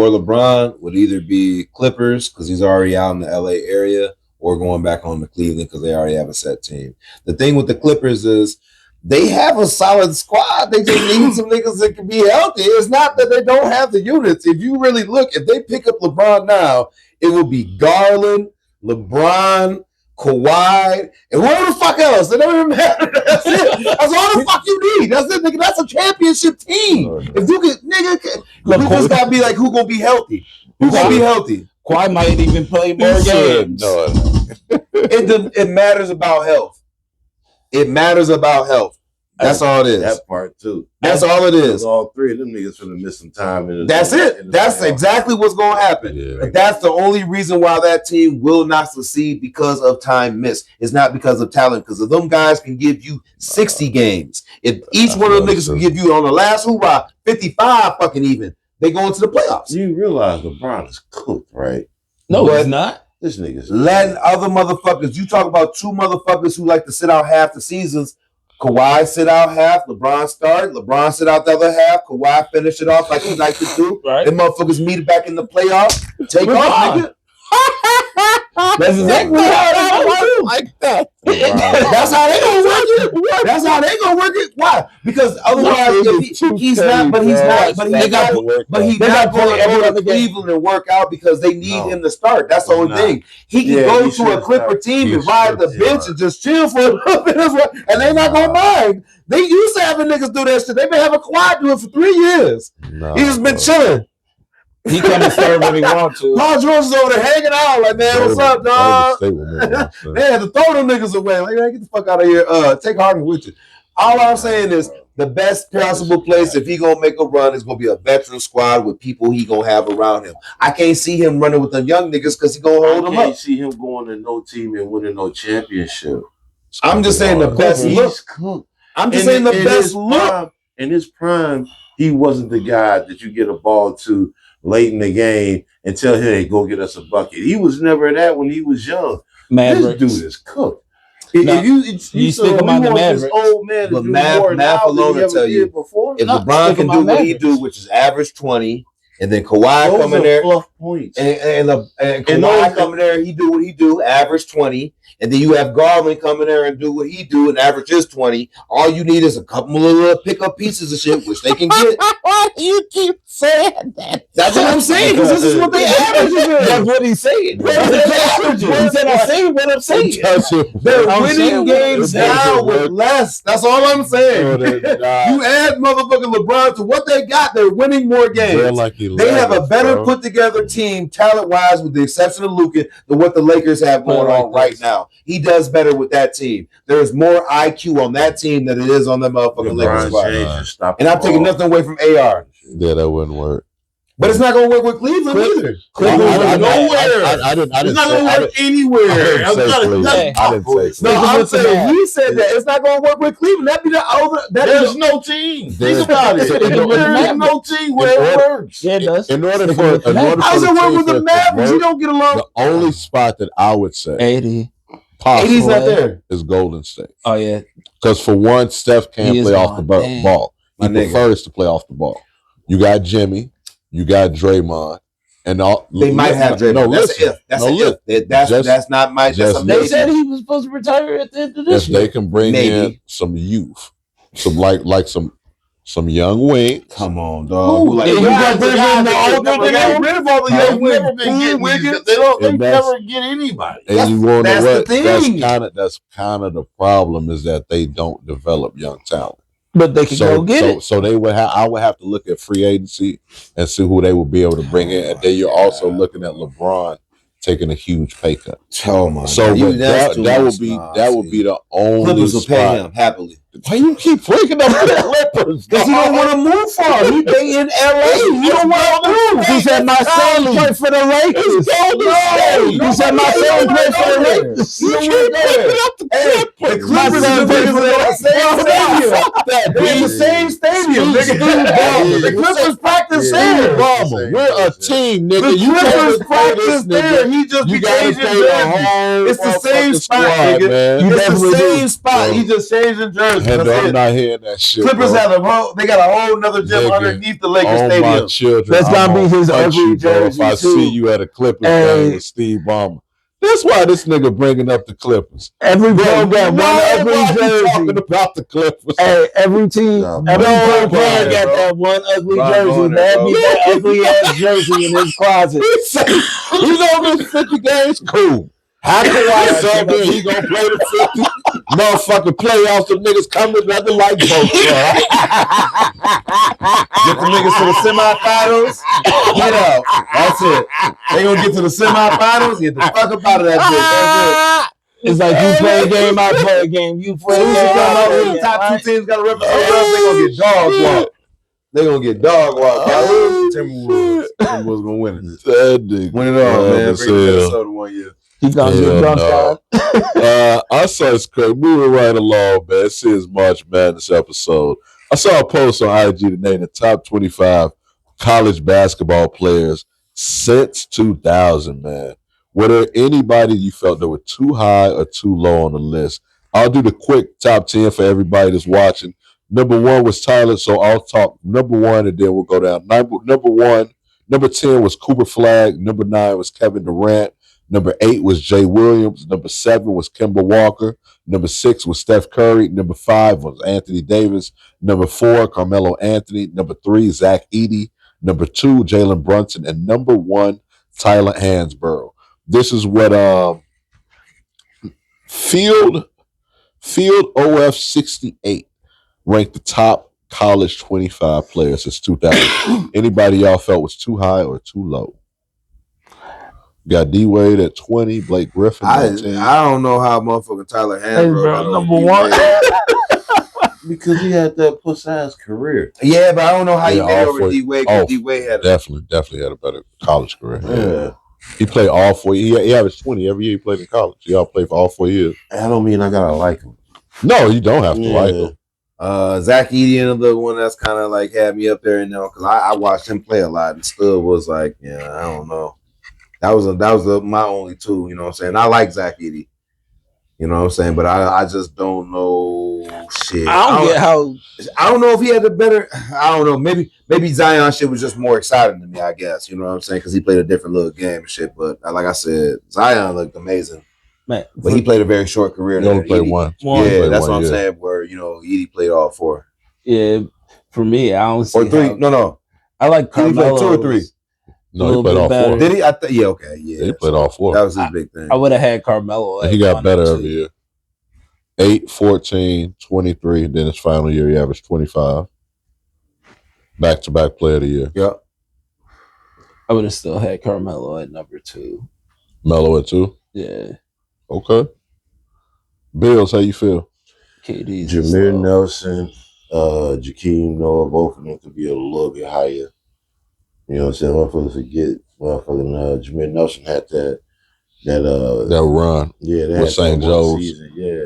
LeBron would either be Clippers because he's already out in the LA area, or going back home to Cleveland because they already have a set team. The thing with the Clippers is they have a solid squad. They just need some niggas that can be healthy. It's not that they don't have the units. If you really look, if they pick up LeBron now, it will be Garland, LeBron, Kawhi, and whoever the fuck else. It don't even matter. That's it. That's all the fuck you need. That's it, nigga. That's a championship team. If you can, nigga, you just gotta be like, who gonna be healthy? Who gonna be healthy? Kawhi might even play more games. It matters about health. It matters about health. That's all it is. That part too. That's all it is. All three of them niggas finna miss some time. That's it. That's exactly what's going to happen. Yeah. But that's the only reason why that team will not succeed, because of time missed. It's not because of talent, because if them guys can give you 60 games, if each one of them niggas can give you on the last hoorah 55 fucking even, they go into the playoffs. You realize LeBron is cooked, right? No, But he's not. This nigga's letting other motherfuckers, you talk about two motherfuckers who like to sit out half the seasons. Kawhi sit out half, LeBron start, LeBron sit out the other half, Kawhi finish it off like he like to do. Right. Them motherfuckers meet back in the playoffs, take off, nigga. That's exactly how it works. Like that. That's how they gonna work it. That's how they gonna work it. Why? Because otherwise, he's not going to go to Cleveland and work out because they need him to start. That's the only thing. He can go to a Clipper team and ride the bench and just chill for a little bit as well, and they're not gonna mind. They used to having niggas do that shit. They've been having Kawhi do it for 3 years. He's just been chilling. He come and serve when he wants to. Paul George's over there hanging out like, man, what's up, dog? They had to throw them niggas away. Like, man, get the fuck out of here. Take Harden with you. All I'm saying is the best possible place if he gonna make a run is gonna be a veteran squad with people he gonna have around him. I can't see him running with them young niggas because he gonna hold them up. I can't see him going to no team and winning no championship. I'm just saying the best look. I'm just saying the best look. In his prime, he wasn't the guy that you get a ball to late in the game and tell him, hey, go get us a bucket. He was never that when he was young. Mavericks. This dude is cooked. Now, If you stick him on the Mavericks. this old man to But do more Math now than alone he will ever tell did you, before. if No, LeBron can do what he do, which is average 20, and then Kawhi Those come in are there, fluff points. and Kawhi come in there, and he do what he do, average 20, and then you have Garland come in there and do what he do, and average is 20. All you need is a couple of little pickup pieces of shit, which they can get. You keep saying that. That's what I'm saying, because this is what they average is. That's what he's saying. He said, I'm saying what I'm saying. They're winning games now with less. That's all I'm saying. You add motherfucking LeBron to what they got, they're winning more games. They have a better put together team talent wise, with the exception of Luka, than what the Lakers have going on right now. He does better with that team. There's more IQ on that team than it is on the motherfucking Lakers squad. And I'm taking nothing away from AR. Yeah, that wouldn't work. But it's not going to work with Cleveland either. Cleveland I nowhere. didn't It's not going to work anywhere. I'm saying he said that it's not going to work with Cleveland. That'd be the other. There's no team. Think about it. There's no team where it works. Yeah, it does. In order for how does it work with the Mavericks? You don't get along. The only spot that I would say 80. AD's not there. is Golden State. Oh, yeah. Because for one, Steph can't play off the ball. He My nigga. prefers to play off the ball. You got Jimmy, you got Draymond, and all. They might have Draymond. No, That's listen. an if. That's not my. That's a They maybe. said he was supposed to retire at the end of If this year. they can bring in some youth, some like some young wings. Come on, dog. Who? Like, You got rid of all the young Never been getting Wiggins. They never get anybody. And you want to know what? the thing. That's kind of the problem, is that they don't develop young talent. But they can go get it. So they would have. I would have to look at free agency and see who they would be able to bring in, and then you're also looking at LeBron taking a huge pay cut. Oh my So God. but that would be the only Clippers will pay spot. him happily. Why you keep breaking up the Clippers? Because he don't want to move far. They in LA. He don't want to move. He said my son played for the Lakers. He said my son played for the Lakers. You can't break up the Clippers. The Clippers are in the same stadium. The Clippers practice there. We're a team, The nigga. You Clippers practice there. He just You be gotta changing pay the jerseys. whole It's the same motherfucking spot, squad, nigga. man. It's the same spot. He just changing jerseys. And That's I'm it. not hearing that shit. Clippers bro. have they got a whole nother gym Nigga, underneath the Lakers all stadium. my children, That's gonna I'm be gonna his punch ugly you, bro, jersey, if I too. see you at a Clippers Hey. game with Steve Ballmer. That's why this nigga bringing up the Clippers. Every player got one Nobody ugly jersey. talking about the Clippers. Hey, every team, No, every bro. player got Bro. that one ugly Bro, jersey. bro, That'd be bro. that ugly ass jersey in his closet. He said, you know this 50 games? Cool. How can I say that he gonna play the 50? Motherfucking playoffs, the niggas coming nothing like both. Get the niggas to the semifinals. Get out. That's it. They gonna get to the semifinals. Get the fuck up out of that bitch. That's it. It's like you play a game, I play a game. You play a game, I play a game. Top two teams got to represent us. They gonna get dog walk. They gonna get dog walk. Timberwolves gonna win it. That nigga Win it all, man. Bring Minnesota 1 year. He gonna get dunked on. I saw it's crazy. Moving right along, man. This is March Madness episode. I saw a post on IG today, the top 25 college basketball players since 2000, man. Were there anybody you felt that were too high or too low on the list? I'll do the quick top 10 for everybody that's watching. Number 1 was Tyler, so I'll talk number 1 and then we'll go down. Number 10 was Cooper Flagg. Number 9 was Kevin Durant. Number 8 was Jay Williams. Number 7 was Kemba Walker. Number 6 was Steph Curry. Number 5 was Anthony Davis. Number 4, Carmelo Anthony. Number 3, Zach Edey. Number 2, Jalen Brunson. And number 1, Tyler Hansborough. This is what Field OF 68 ranked the top college 25 players since 2000. Anybody y'all felt was too high or too low? Got D-Wade at 20, Blake Griffin at 10. I don't know how motherfucking Tyler Hansborough number 1. Because he had that puss-ass career. Yeah, but I don't know how he made over D-Wade, because D-Wade had definitely had a better college career. Yeah. He played all 4 years. He averaged 20 every year he played in college. He all played for all 4 years. I don't mean I gotta like him. No, you don't have to like him. Zach Edey, another one that's kind of like had me up there, because I watched him play a lot and still was like, yeah, I don't know. That was my only two, you know what I'm saying? I like Zach Edey, you know what I'm saying? But I just don't know shit. I don't know if he had the better. I don't know. Maybe Zion shit was just more exciting to me, I guess. You know what I'm saying? Because he played a different little game and shit. But like I said, Zion looked amazing. Man, but he played a very short career. He only played one. Yeah, that's what I'm saying. Where Edey played all 4. Yeah, for me, I don't see. Or 3? No. I like Carmelo. He played 2 or 3. No, he played all 4. Did he? Yeah, okay. Yeah, he played all 4. That was his big thing. I would have had Carmelo. He got better every year. 8, 14, 23. Then his final year, he averaged 25. Back-to-back player of the year. Yep. I would have still had Carmelo at number 2. Melo at 2? Yeah. Okay. Bills, how you feel? KD's Jameer Nelson, Jakeem Noah, both of them could be a little bit higher. You know what I'm saying? Motherfuckers forget. Jameer Nelson had that run. Yeah, with St. Joe's.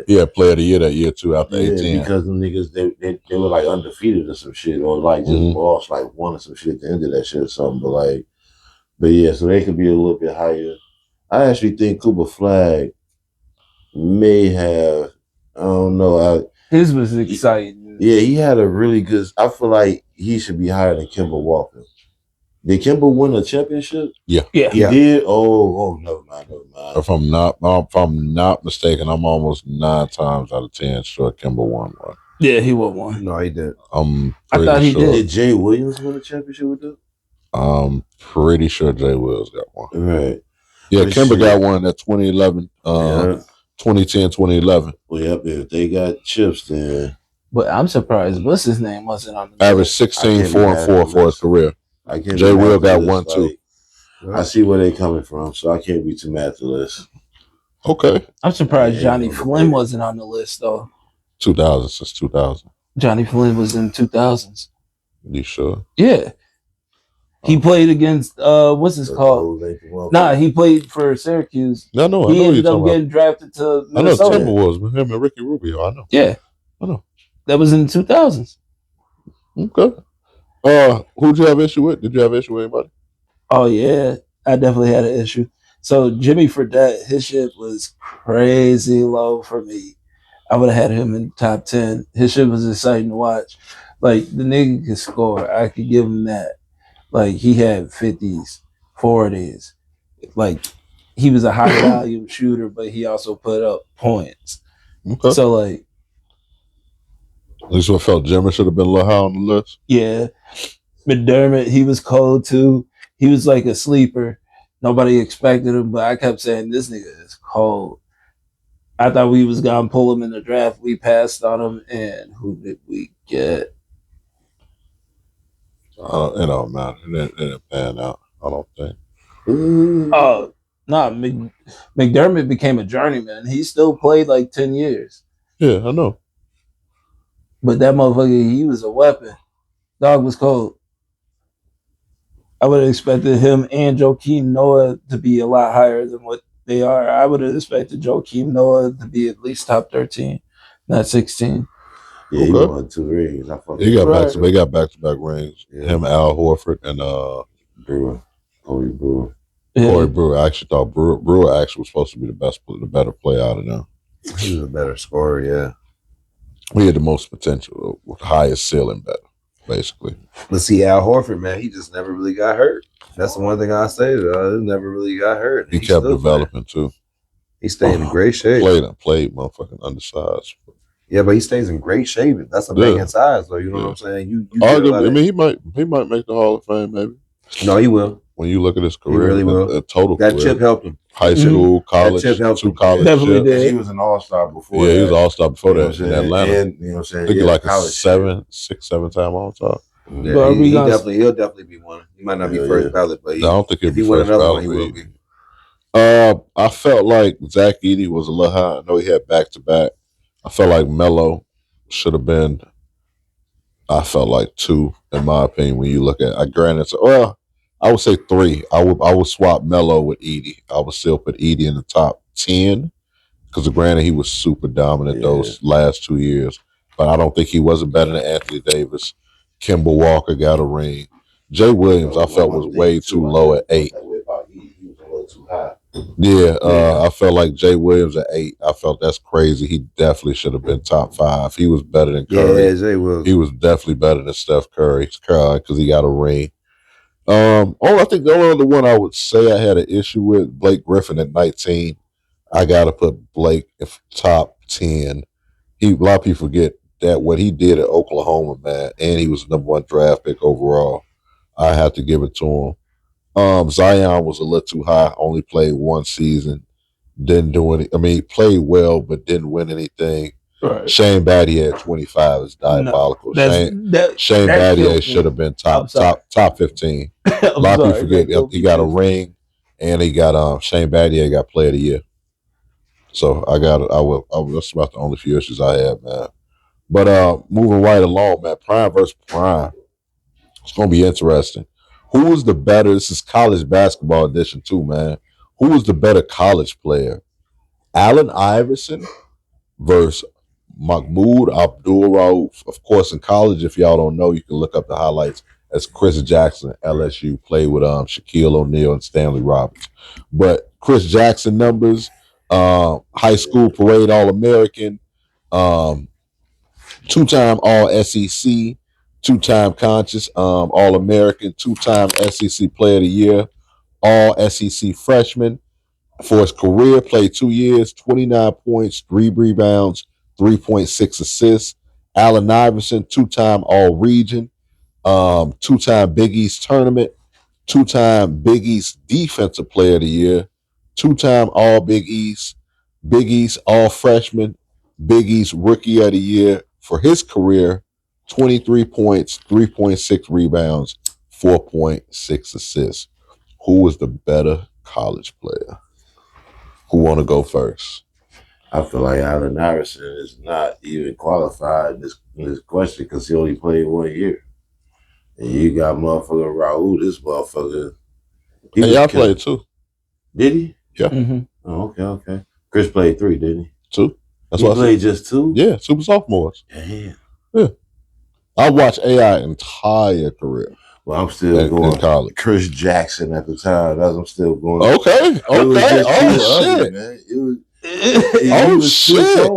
Yeah, player of the year that year too after 18. Because them niggas they were like undefeated or some shit, or like just lost like 1 or some shit at the end of that shit or something. But yeah, so they could be a little bit higher. I actually think Cooper Flagg may have. I don't know. His was exciting. He had a really good. I feel like he should be higher than Kemba Walker. Did Kemba win a championship? Yeah. He did. Oh, never mind. If I'm not mistaken, I'm almost 9 times out of 10 sure Kemba won one. Yeah, he won one. No, he did. I'm I thought he sure. did. Did Jay Williams win a championship with them? I'm pretty sure Jay Wills got one. Right. Yeah, Kemba got one at 2011. 2010, 2011. Well, yep, if they got chips, then. But I'm surprised. What's his name wasn't on the average 16, 4 and 4 for his career. Jay Will got 1 too. I see where they're coming from, so I can't be too mad at the list. Okay. I'm surprised Johnny Flynn wasn't on the list though. 2000 since 2000. Johnny Flynn was in 2000s. You sure? Yeah. He played against what's his called? Nah, he played for Syracuse. No, he ended up getting drafted to Minnesota. I know Timberwolves with him and Ricky Rubio. I know. Yeah, I know. That was in the 2000s. Okay. Who'd you have issue with? Did you have issue with anybody? Oh yeah, I definitely had an issue. So Jimmy Fredette, his shit was crazy low for me. I would have had him in the top 10. His shit was exciting to watch. Like the nigga could score. I could give him that. Like he had 50s, 40s. Like he was a high volume shooter, but he also put up points. Okay. So like, at least I felt Jimmy should have been a little high on the list. Yeah. McDermott, he was cold too. He was like a sleeper. Nobody expected him, but I kept saying this nigga is cold. I thought we was gonna pull him in the draft. We passed on him, and who did we get? It don't matter. It didn't pan out, I don't think. Oh, Nah, McDermott became a journeyman. He still played like 10 years. Yeah, I know. But that motherfucker, he was a weapon. Dog was cold. I would have expected him and Joakim Noah to be a lot higher than what they are. I would have expected Joakim Noah to be at least top 13, not 16. Yeah, he Okay. won 2 rings. He got Right. back to they got back-to-back rings. Yeah. Him, Al Horford, and Brewer. Corey Brewer. Corey Brewer. I actually thought Brewer actually was supposed to be the better player out of them. He was a better scorer, yeah. We had the most potential, with the highest ceiling better, basically. But see, Al Horford, man, he just never really got hurt. That's the one thing I say. He never really got hurt. He kept developing too. He stayed in great shape. Played motherfucking undersized. Yeah, but he stays in great shape. That's a banging size, though. You know what I'm saying? You arguably, I mean, he might make the Hall of Fame, maybe. No, he will. When you look at his career, he really will. Total that career. chip helped him. High school, college, that chip helped 2 him. college Definitely chips. did. He was an all-star before. Yeah, he was an all-star before You know that in Atlanta. And, you know what I'm saying? I think Yeah, like a college 6, 7-time all-star. Yeah, But he'll definitely be one. He might not be first ballot, but I don't think he'll if be he win first another ballot. one, he will be. I felt like Zach Edey was a little high. I know he had back-to-back. I felt like Melo should have been, I felt like 2, in my opinion, when you look at it. Granted, I would say 3. I would swap Melo with Edey. I would still put Edey in the top 10 because granted he was super dominant those last 2 years, but I don't think he wasn't better than Anthony Davis. Kemba Walker got a ring. Jay Williams, I felt was way too low at 8. He was a little too high. Yeah, I felt like Jay Williams at 8. I felt that's crazy. He definitely should have been top 5. He was better than Curry. Yeah, Jay Williams. He was definitely better than Steph Curry because he got a ring. I think the only other one I would say I had an issue with, Blake Griffin at 19. I gotta put Blake top 10. A lot of people forget that what he did at Oklahoma, man, and he was the #1 draft pick overall. I have to give it to him. Zion was a little too high. Only played 1 season. Didn't do any. I mean, he played well, but didn't win anything. Right. Shane Battier at 25 is diabolical. Shane Battier should have been top 15. A lot of people forget he got a ring, and he got Shane Battier got Player of the Year. So I got it. That's about the only few issues I have, man. But moving right along, man. Prime versus Prime. It's gonna be interesting. Who was the better? This is college basketball edition too, man. Who was the better college player? Allen Iverson versus Mahmoud Abdul-Rauf. Of course, in college, if y'all don't know, you can look up the highlights as Chris Jackson, LSU, played with Shaquille O'Neal and Stanley Roberts. But Chris Jackson numbers, high school parade All-American, 2-time All-SEC, 2-time conscious All-American, 2-time SEC Player of the Year, All-SEC freshman. For his career, played 2 years, 29 points, 3 rebounds, 3.6 assists. Allen Iverson, 2-time All-Region, 2-time Big East Tournament, 2-time Big East Defensive Player of the Year, 2-time All-Big East All-Freshman, Big East Rookie of the Year. For his career, 23 points, 3.6 rebounds, 4.6 assists. Who was the better college player? Who want to go first? I feel like Allen Iverson is not even qualified in this question because he only played 1 year. And you got motherfucker Raul, this motherfucker. Y'all played 2. Did he? Yeah. Mm-hmm. Oh, okay. Chris played 3, didn't he? 2. That's he what played just 2? Yeah, super sophomores. Damn. Yeah. I watched AI entire career. Well, I'm still going in college. Chris Jackson at the time. I'm still going. Okay. Oh, shit. Man. Oh, shit.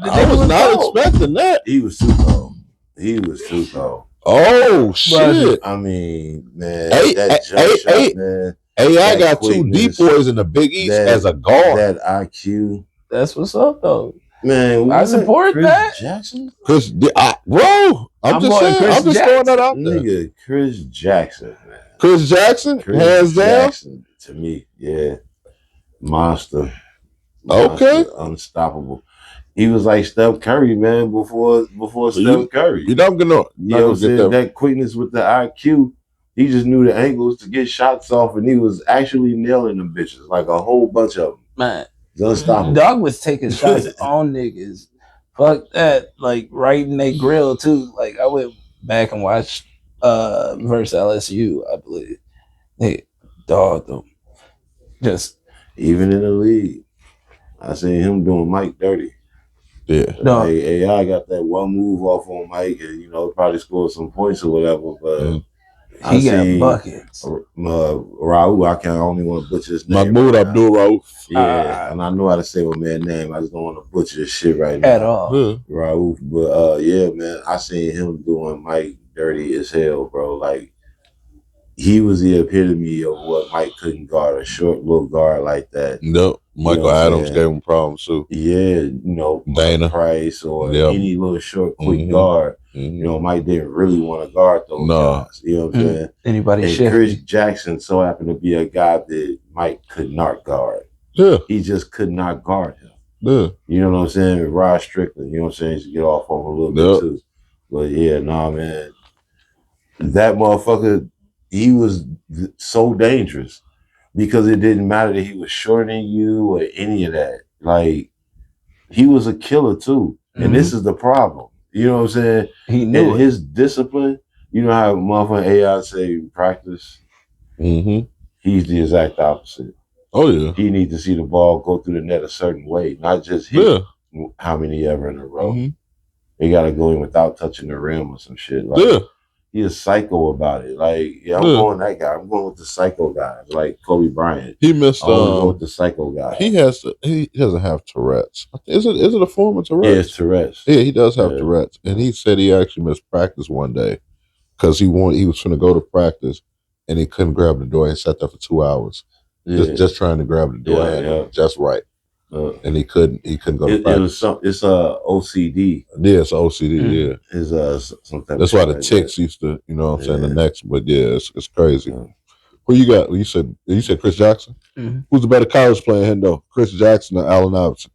I was not expecting that. He was too tall. Oh, shit. I mean, man. That jump shot, man. AI got 2 depoys in the Big East as a guard. That IQ. That's what's up, though. Man, I support Chris that. Jackson? Bro, I'm just saying. I'm just throwing that out there. Nigga, Chris Jackson, man. Chris Jackson? Hands down? Jackson, to me, yeah. Monster. Okay. Unstoppable. He was like Steph Curry, man, before Steph Curry. You're not gonna You know what I'm saying? That quickness with the IQ He just knew the angles to get shots off, and he was actually nailing them bitches, like a whole bunch of them. Man, It's unstoppable. dog was taking shots on niggas. Fuck that. Like right in their grill too. Like I went back and watched versus LSU, I believe. They dog them. Just Even in the league, I seen him doing Mike dirty. Yeah. no. Like, AI got that one move off on Mike, and probably scored some points or whatever. But I He got seen buckets. Raul. I only want to butcher his name. Mahmoud Abdul Rauf. Yeah, and I know how to say my man's name. I just don't want to butcher this shit right now At all. Yeah. Raul. But yeah, man, I seen him doing Mike dirty as hell, bro. Like, he was the epitome of what Mike couldn't guard, a short little guard like that. No, Michael Adams gave him problems too. Yeah, Dana Price or any little short, quick guard. Mike didn't really want to guard those guys. You know what I'm saying? Anybody and Chris Jackson so happened to be a guy that Mike could not guard. Yeah. He just could not guard him. Yeah. You know what I'm saying? Rod Strickland, you know what I'm saying? He used to get off on him a little bit too. But yeah, man. That motherfucker, he was so dangerous because it didn't matter that he was shorter than you or any of that. Like, he was a killer too. And this is the problem. You know what I'm saying? He knew and his discipline, you know how motherfucking AI say practice? Mm-hmm. He's the exact opposite. Oh, yeah. He needs to see the ball go through the net a certain way, not just hit how many ever in a row. Mm-hmm. They got to go in without touching the rim or some shit. Like, he's psycho about it. Like, I'm going that guy. I'm going with the psycho guys, like Kobe Bryant. He missed. I go with the psycho guy. He doesn't have Tourette's. Is it a form of Tourette's? Yeah, it's Tourette's. Yeah, he does have Tourette's, and he said he actually missed practice one day because he was going to go to practice and he couldn't grab the door. He sat there for 2 hours, just trying to grab the door just right. And he couldn't go to practice. It's OCD. Yeah, it's OCD. Yeah, it's something. That's why the ticks used to, the next. But yeah, it's crazy. Yeah. Who you got? You said Chris Jackson. Mm-hmm. Who's the better college player, Hendo? Chris Jackson or Allen Iverson?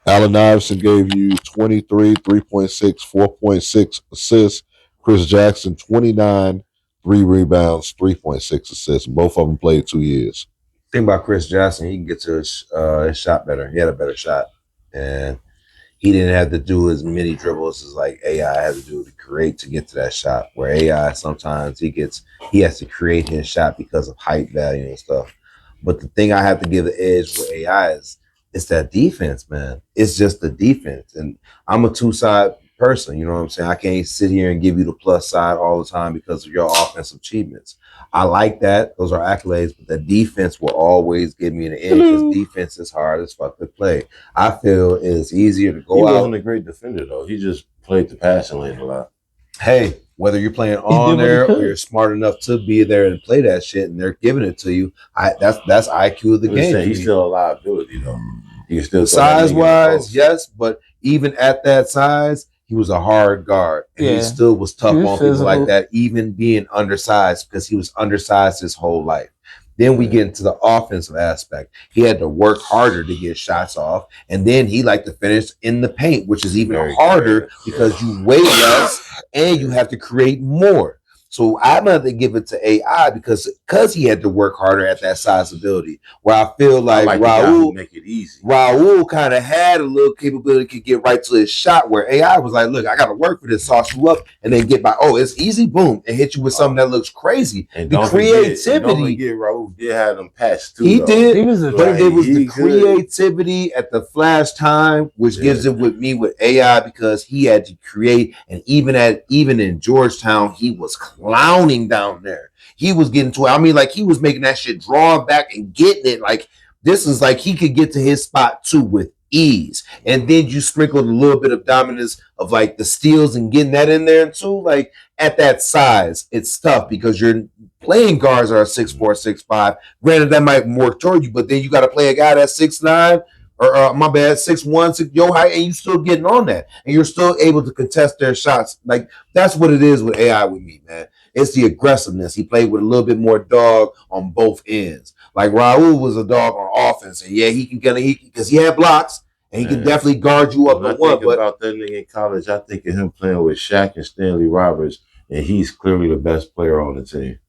Allen Iverson gave you 23, 3.6, 4.6 assists. Chris Jackson 29, 3 rebounds, 3.6 assists. Both of them played 2 years. Thing about Chris Jackson, he can get to his shot better. He had a better shot, and he didn't have to do as many dribbles as like AI had to do to create to get to that shot. Where AI sometimes he has to create his shot because of height value and stuff. But the thing I have to give the edge with AI is it's that defense, man. It's just the defense, and I'm a two-side person. You know what I'm saying? I can't sit here and give you the plus side all the time because of your offensive achievements. I like that. Those are accolades, but the defense will always give me an edge because defense is hard as fuck to play. I feel it's easier to go out. He wasn't a great defender, though. He just played the passing lane a lot. Hey, whether you're playing on there or you're smart enough to be there and play that shit and they're giving it to you, that's IQ of the game. He's still a liability, though. He can still size-wise, yes, but even at that size, he was a hard guard, and he still was tough on people like that, even being undersized, because he was undersized his whole life. Then we get into the offensive aspect. He had to work harder to get shots off, and then he liked to finish in the paint, which is even harder because you weigh less and you have to create more. So I'm going to give it to AI because he had to work harder at that sizability. Where I feel like Raul make it easy. Raul kind of had a little capability to get right to his shot. Where AI was like, "Look, I got to work for this, sauce you up, and then get by. Oh, it's easy, boom, and hit you with something that looks crazy." And the creativity. Don't forget, Raul did have them pass too. He did. He was but it was the creativity at the flash time, which gives it with me with AI because he had to create, and even in Georgetown, he was clowning down there. He was getting to it. I mean, like he was making that shit, drawing back and getting it. Like this is like he could get to his spot too with ease. And then you sprinkled a little bit of dominance of like the steals and getting that in there too. Like at that size, it's tough because you're playing guards are 6'4", 6'5". Granted, that might work toward you, but then you got to play a guy that's 6'9". Or my bad, 6'1", your height, and you still getting on that, and you're still able to contest their shots. Like that's what it is with AI with me, man. It's the aggressiveness. He played with a little bit more dog on both ends. Like Raul was a dog on offense, and yeah, he can because he had blocks, and he can definitely guard you up when at one. But about that nigga in college, I think of him playing with Shaq and Stanley Roberts and he's clearly the best player on the team.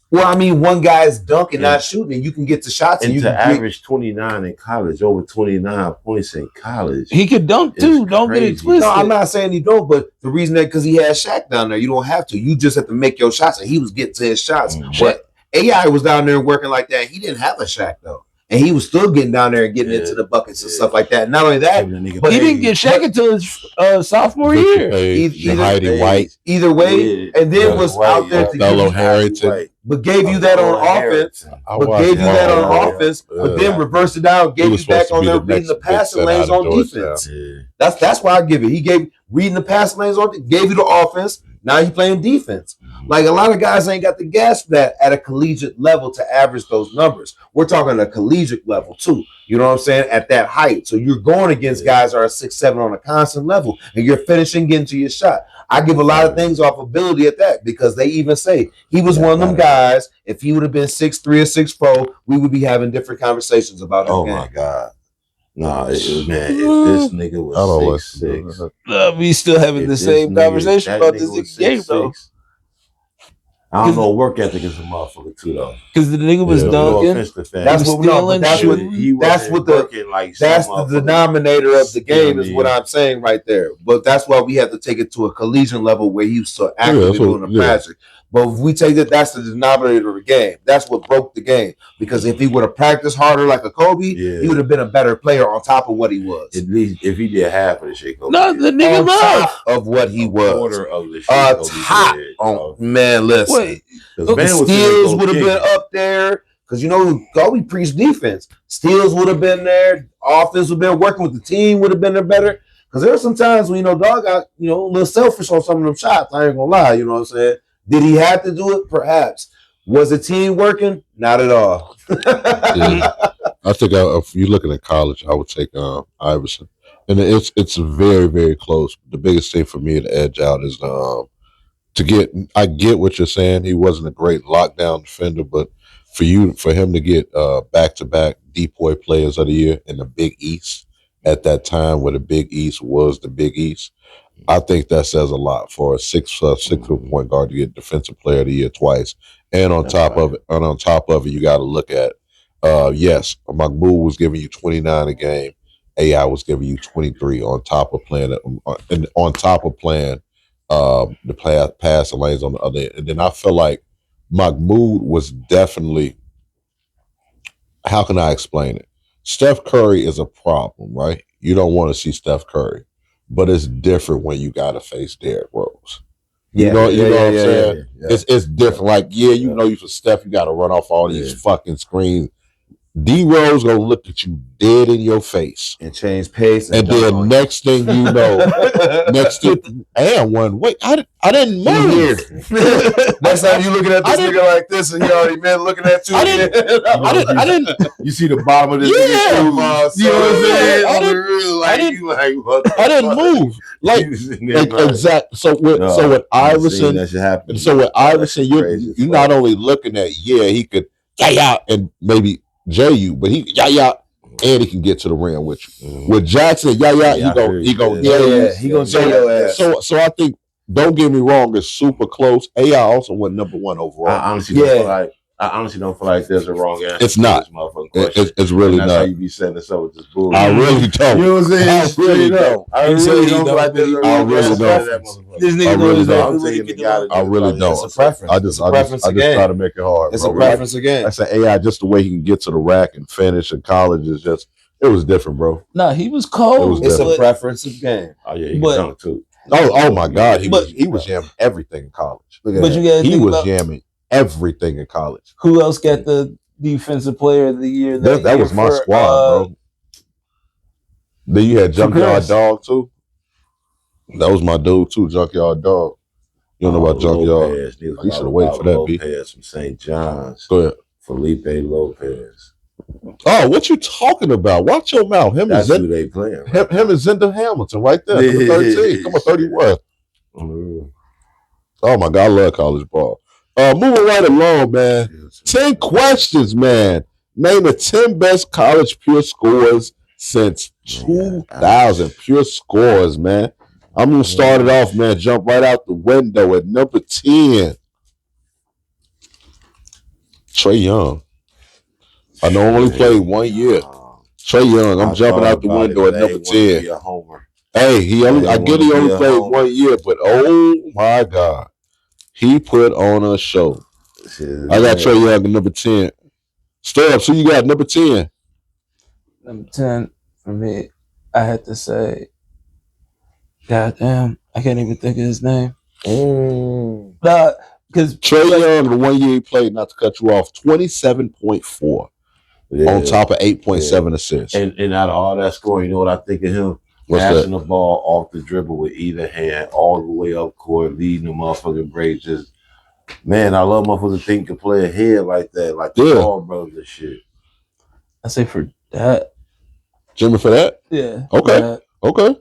Well, I mean, one guy is dunking, not shooting, and you can get to shots. And you to can average 29 in college, over 29 points in college. He could dunk too. Don't get it twisted. No, I'm not saying he don't, but the reason that because he has Shaq down there, you don't have to. You just have to make your shots, and he was getting to his shots. But AI was down there working like that. He didn't have a Shaq though. And he was still getting down there and getting into the buckets and stuff like that. And not only that, but he didn't get Shaq until his sophomore year. Either way, and then was out there to fellow Harrington, but gave you that on offense. But then reversed it down, gave you back on there reading the passing lanes on defense. That's why I give it. He gave reading the passing lanes on, gave you the offense. Now he's playing defense. Like a lot of guys ain't got the gas for that at a collegiate level to average those numbers. We're talking a collegiate level too. You know what I'm saying? At that height. So you're going against guys that are 6'7" on a constant level, and you're finishing getting to your shot. I give a lot of things off ability at that because they even say he was one of them guys. If he would have been 6'3" or 6'4", we would be having different conversations about his game. My God. Nah, man, if this nigga was 6'6", we still having the same conversation about this game, though. I don't know. Work ethic is a motherfucker too, though. Because the nigga was dunking. That's the denominator of the game is what I'm saying right there. But that's why we have to take it to a collegian level where he's so actively doing the magic. But if we take that's the denominator of the game. That's what broke the game. Because if he would have practiced harder like a Kobe, he would have been a better player on top of what he was. At least if he did half of the shit, Kobe the nigga on top of what he was. Quarter of the shit, top. Man, listen. The steals would have been up there. Because, Kobe preached defense. Steals would have been there. Offense would have been working with the team, would have been there better. Because there are some times when, dog got, a little selfish on some of them shots. I ain't going to lie. You know what I'm saying? Did he have to do it? Perhaps. Was the team working? Not at all. I think if you're looking at college, I would take Iverson. And it's very, very close. The biggest thing for me to edge out is I get what you're saying. He wasn't a great lockdown defender, but for him to get back-to-back Depoy Players of the Year in the Big East at that time where the Big East was the Big East, I think that says a lot for a 6'4" point guard to get Defensive Player of the Year twice. And on top of it, you got to look at yes, Mahmoud was giving you 29 a game. AI was giving you 23 on top of playing the passing lanes on the other end. And then I feel like Mahmoud was definitely, how can I explain it? Steph Curry is a problem, right? You don't want to see Steph Curry. But it's different when you got to face Derrick Rose. You know what I'm saying? Yeah. It's different. Like, you for Steph, you got to run off all these fucking screens. D-Rose going to look at you dead in your face. And change pace. And then next thing you know, wait, I didn't move. Next time you looking at this nigga like this and he already been looking at you. I didn't. You see the bottom of this nigga's shoe, you know what I'm saying? I didn't move. Exactly. So with Iverson, you're not only looking at, he could and maybe you, but he and he can get to the rim with you. With Jackson, he gonna J your ass. So I think, don't get me wrong, it's super close. AI also went number 1 overall. I honestly don't feel like there's a wrong answer. It's not. It's really not. That's how you be setting us up with this bullshit. I really don't. You know what I'm saying? I really don't. I really don't feel like there's a wrong answer. This nigga I really don't. It's a preference. I just try to make it hard. It's a preference again. I say AI, just the way he can get to the rack and finish in college is just, it was different, bro. Nah, he was cold. It's a preference of game. Oh yeah, he can dunk too. Oh my God, he was jamming everything in college. He was jamming everything in college. Who else got the Defensive Player of the Year? That was my squad, bro. Then you had Junkyard Dog too. That was my dude too, Junkyard Dog. You don't know about Junkyard? You should have waited for that beat. Lopez from St. John's. Go ahead. Felipe Lopez. Oh, what you talking about? Watch your mouth. That's who they playing. Right? Him and Zenda Hamilton right there. Number 13. Come on, 31. Oh my God, I love college ball. Moving right along, man. 10 questions, man. Name the 10 best college pure scores since 2000. Pure scores, man. I'm gonna start it off, man. Jump right out the window at number 10. Trae Young. I know only played 1 year. Trae Young. I'm jumping out the window at number 10. Be a homer. Hey, I get he only played 1 year, but oh my God, he put on a show. Shit, I got Trae Young at number 10. Stubbs, who you got number 10? Number 10 for me, I had to say, goddamn, I can't even think of his name. Nah, because Trae Young, the 1 year he played, not to cut you off, 27.4 on top of 8.7 assists. And out of all that scoring, you know what I think of him? Passing the ball off the dribble with either hand, all the way up court, leading the motherfucking break. Just, man, I love motherfuckers think can play ahead like that, like the Ball brothers and shit. I say for that. Jimmy for that? Yeah. Okay. That. Okay.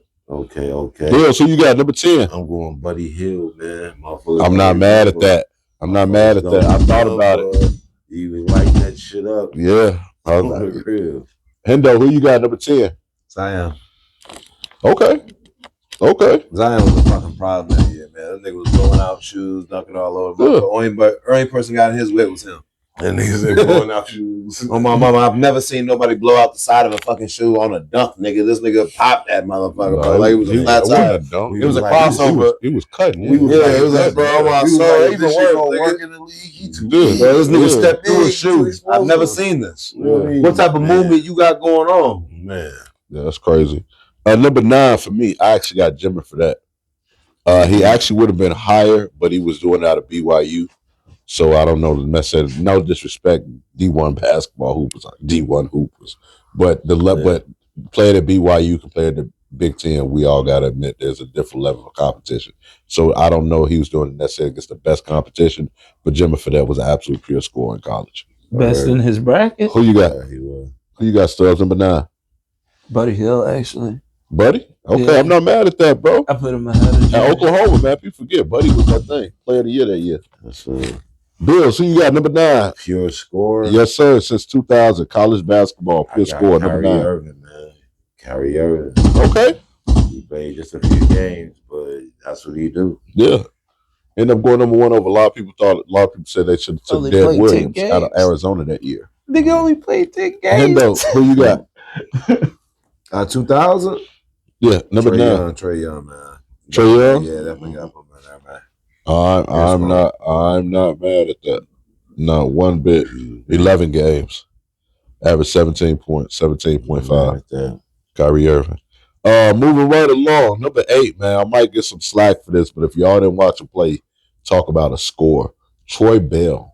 Bill, so you got number 10. I'm going Buddy Hill, man. I'm not mad at that. I thought about it. He was lighting that shit up. Yeah. Real. Hendo, who you got number 10? Zion. Okay. Zion was a fucking problem that year, man. That nigga was blowing out shoes, dunking all over. The only person got in his way was him. And niggas ain't blowing out shoes. On my mama, I've never seen nobody blow out the side of a fucking shoe on a dunk, nigga. This nigga popped that motherfucker, bro. Like it was a flat tire. It was a crossover. He was cutting. It was like, bro, my soul even work in the league. He too good. Bro, this nigga stepped through his shoe. I've never seen this. What type of movement you got going on? Man. Yeah, that's crazy. Number 9 for me, I actually got Jimmy for that. He actually would have been higher, but he was doing it out of BYU. So I don't know the message. No disrespect, D1 basketball hoopers, D1 hoopers, but but playing at BYU compared to Big Ten, we all got to admit there's a different level of competition. So I don't know he was doing it necessarily against the best competition, but Jimmy for that was an absolute pure scorer in college. Best in his bracket. Who you got? Who you got? Stubbs number 9. Buddy Hill, actually. Buddy? Okay, yeah. I'm not mad at that, bro. I put him ahead of At Oklahoma, man. People forget Buddy was that thing. Player of the year that year. That's it. Bill, so you got number 9. Pure scorer. Yes, sir. Since 2000, college basketball, pure scorer, number 9. Irving, man. Kyrie Irving. Okay. He played just a few games, but that's what he do. Yeah. Ended up going number 1 over. A lot of people said they should have took Dead Williams out of Arizona that year. Nigga only played 10 games. Hendo, who you got? 2000? Yeah, number 9. Trae Young, man. Trae Young? Yeah, definitely got put in there, man. I'm not mad at that. Not one bit. 11 games. Average 17.5. Kyrie Irving. Moving right along. Number 8, man. I might get some slack for this, but if y'all didn't watch him play, talk about a score. Troy Bell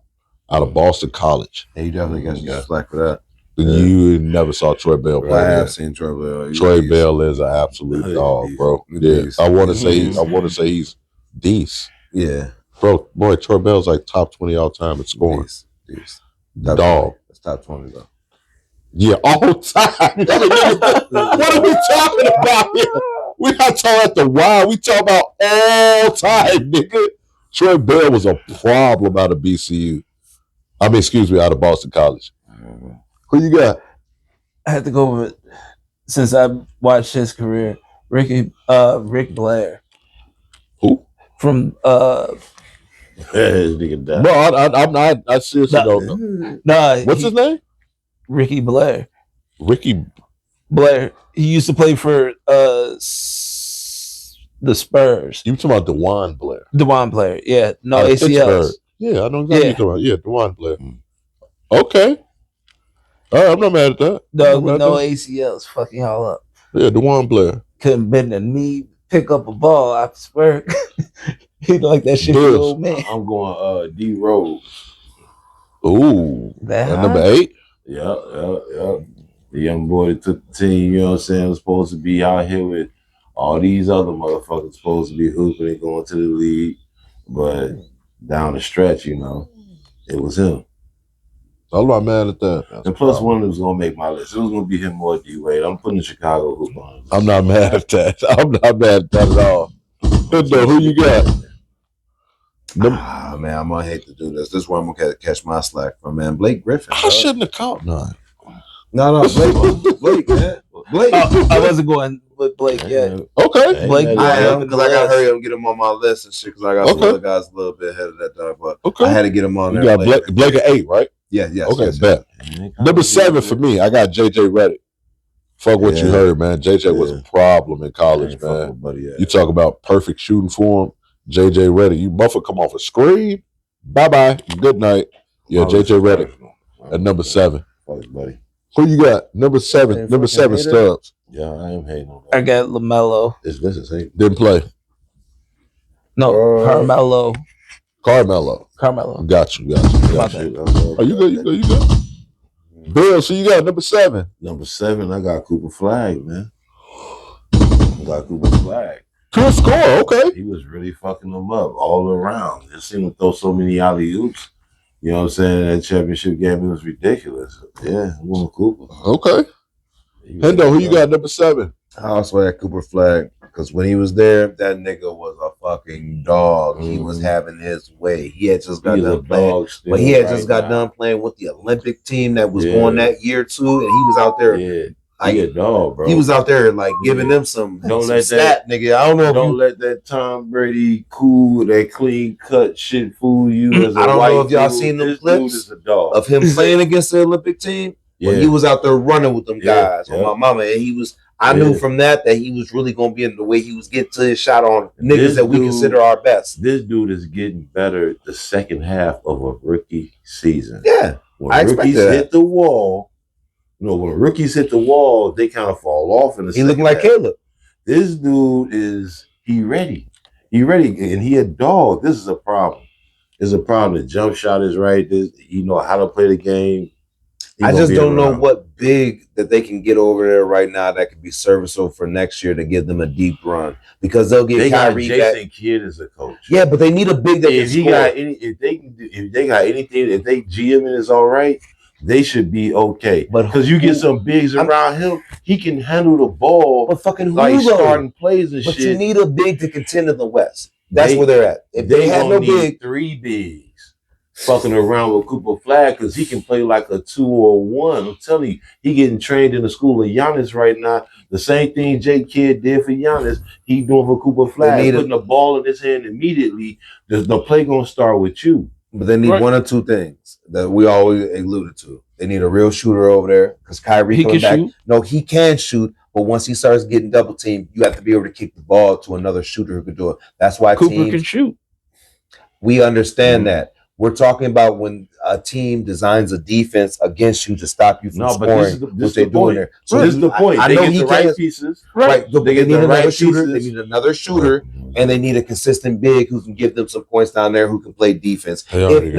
out of Boston College. Hey, you definitely got some slack for that. You never saw Troy Bell play. I have seen Troy Bell. Troy Bell is an absolute dog, bro. Yeah, I want to say he's decent. Yeah, bro. Boy, Troy Bell's like top 20 all time in scoring. Dog. That's top 20 though. Yeah, all time. What are we talking about here? We're not talking about the wild. We talking about all time, nigga. Troy Bell was a problem out of BCU. Out of Boston College. Who you got? I had to go with, since I watched his career, Rick Blair. Who? From Bro, I'm not. I seriously don't know. Nah, what's his name? Ricky Blair. Ricky Blair. He used to play for the Spurs. You talking about DeJuan Blair? DeJuan Blair. Yeah. No ACLs. Yeah, I know exactly what you're talking about. Yeah, DeJuan Blair. Okay. All right, I'm not mad at that. No ACLs, fucking y'all up. Yeah, DeJuan Blair. Couldn't bend a knee, pick up a ball, I swear. He like that shit, old man. I'm going D Rose. Ooh. That number 8? Yeah. The young boy that took the team, you know what I'm saying, was supposed to be out here with all these other motherfuckers supposed to be hooping and going to the league. But down the stretch, you know, it was him. I'm not mad at that. And plus, one of them was going to make my list. It was going to be him or D-Wade. I'm putting Chicago hoop on. I'm not mad at that. I'm not mad at that at all. Who you got? Man, I'm going to hate to do this. This is where I'm going to catch my slack from, man. Blake Griffin. I shouldn't have caught none. No, Blake, man. Blake. I wasn't going with Blake yet. Okay. Blake, I am because I gotta hurry up and get him on my list and shit. Because I got some other guys a little bit ahead of that dog, but I had to get him on. You got Blake at 8, right? Yeah, yes. Okay, yes, bet. Number 7 for me, I got JJ Redick. Fuck what you heard, man. JJ was a problem in college, man. You talk about perfect shooting form. JJ Redick, you motherfucker come off a screen. Bye. Good night. Yeah, JJ Redick at number 7. Fuck, buddy. Who you got? Number 7. Number 7, Stubbs. Yeah, I am hating on that. I got LaMelo. This is hating. Didn't play. No, Carmelo. Got you. Oh, you good. Bill, so you got number 7. Number 7, I got Cooper Flag, man. Good score, okay. He was really fucking them up all around. Just seemed to throw so many alley-oops. You know what I'm saying? That championship game, it was ridiculous. Yeah, I'm going Cooper. Okay. Hendo, who you got number 7? I also had Cooper Flag because when he was there, that nigga was a fucking dog. He was having his way. He had just got done playing, but he had just got done playing with the Olympic team that was going that year too, and he was out there. Yeah. Like, a dog, bro. He was out there like giving them some stat, nigga. I don't know. Don't let that Tom Brady that clean cut shit fool you. As I don't know if y'all seen the clips of him playing against the Olympic team. When he was out there running with them guys on my mama, and he was. I knew from that he was really gonna be in the way he was getting to his shot on niggas that we consider our best. This dude is getting better the second half of a rookie season. Yeah, when rookies hit the wall. When rookies hit the wall, they kind of fall off in the second looking like half. Caleb. This dude he ready, and he a dog. This is a problem. It's a problem. The jump shot is right. He know how to play the game. I just don't know what big that they can get over there right now that could be serviceable for next year to give them a deep run because they'll get Kyrie got Jason Kidd as a coach. Yeah, but they need a big that if can score. If they got anything, if they GM is all right. They should be okay, but because you get some bigs around him, he can handle the ball. But fucking like starting plays and shit. But you need a big to contend in the West. That's where they're at. If they had no big, 3 bigs fucking around with Cooper Flag because he can play like a 2 or 1. I'm telling you, he getting trained in the school of Giannis right now. The same thing Jake Kidd did for Giannis, he doing for Cooper Flag. Putting the ball in his hand immediately. The play gonna start with you. But they need one or two things that we always alluded to. They need a real shooter over there because Kyrie coming back. Shoot. No, he can shoot, but once he starts getting double teamed, you have to be able to kick the ball to another shooter who can do it. That's why Cooper can shoot. We understand that. We're talking about when a team designs a defense against you to stop you from scoring, what they're doing there. So this is the point. I know get he the right pieces. Right. They need another shooter. They need another shooter, and they need a consistent big who can give them some points down there who can play defense. If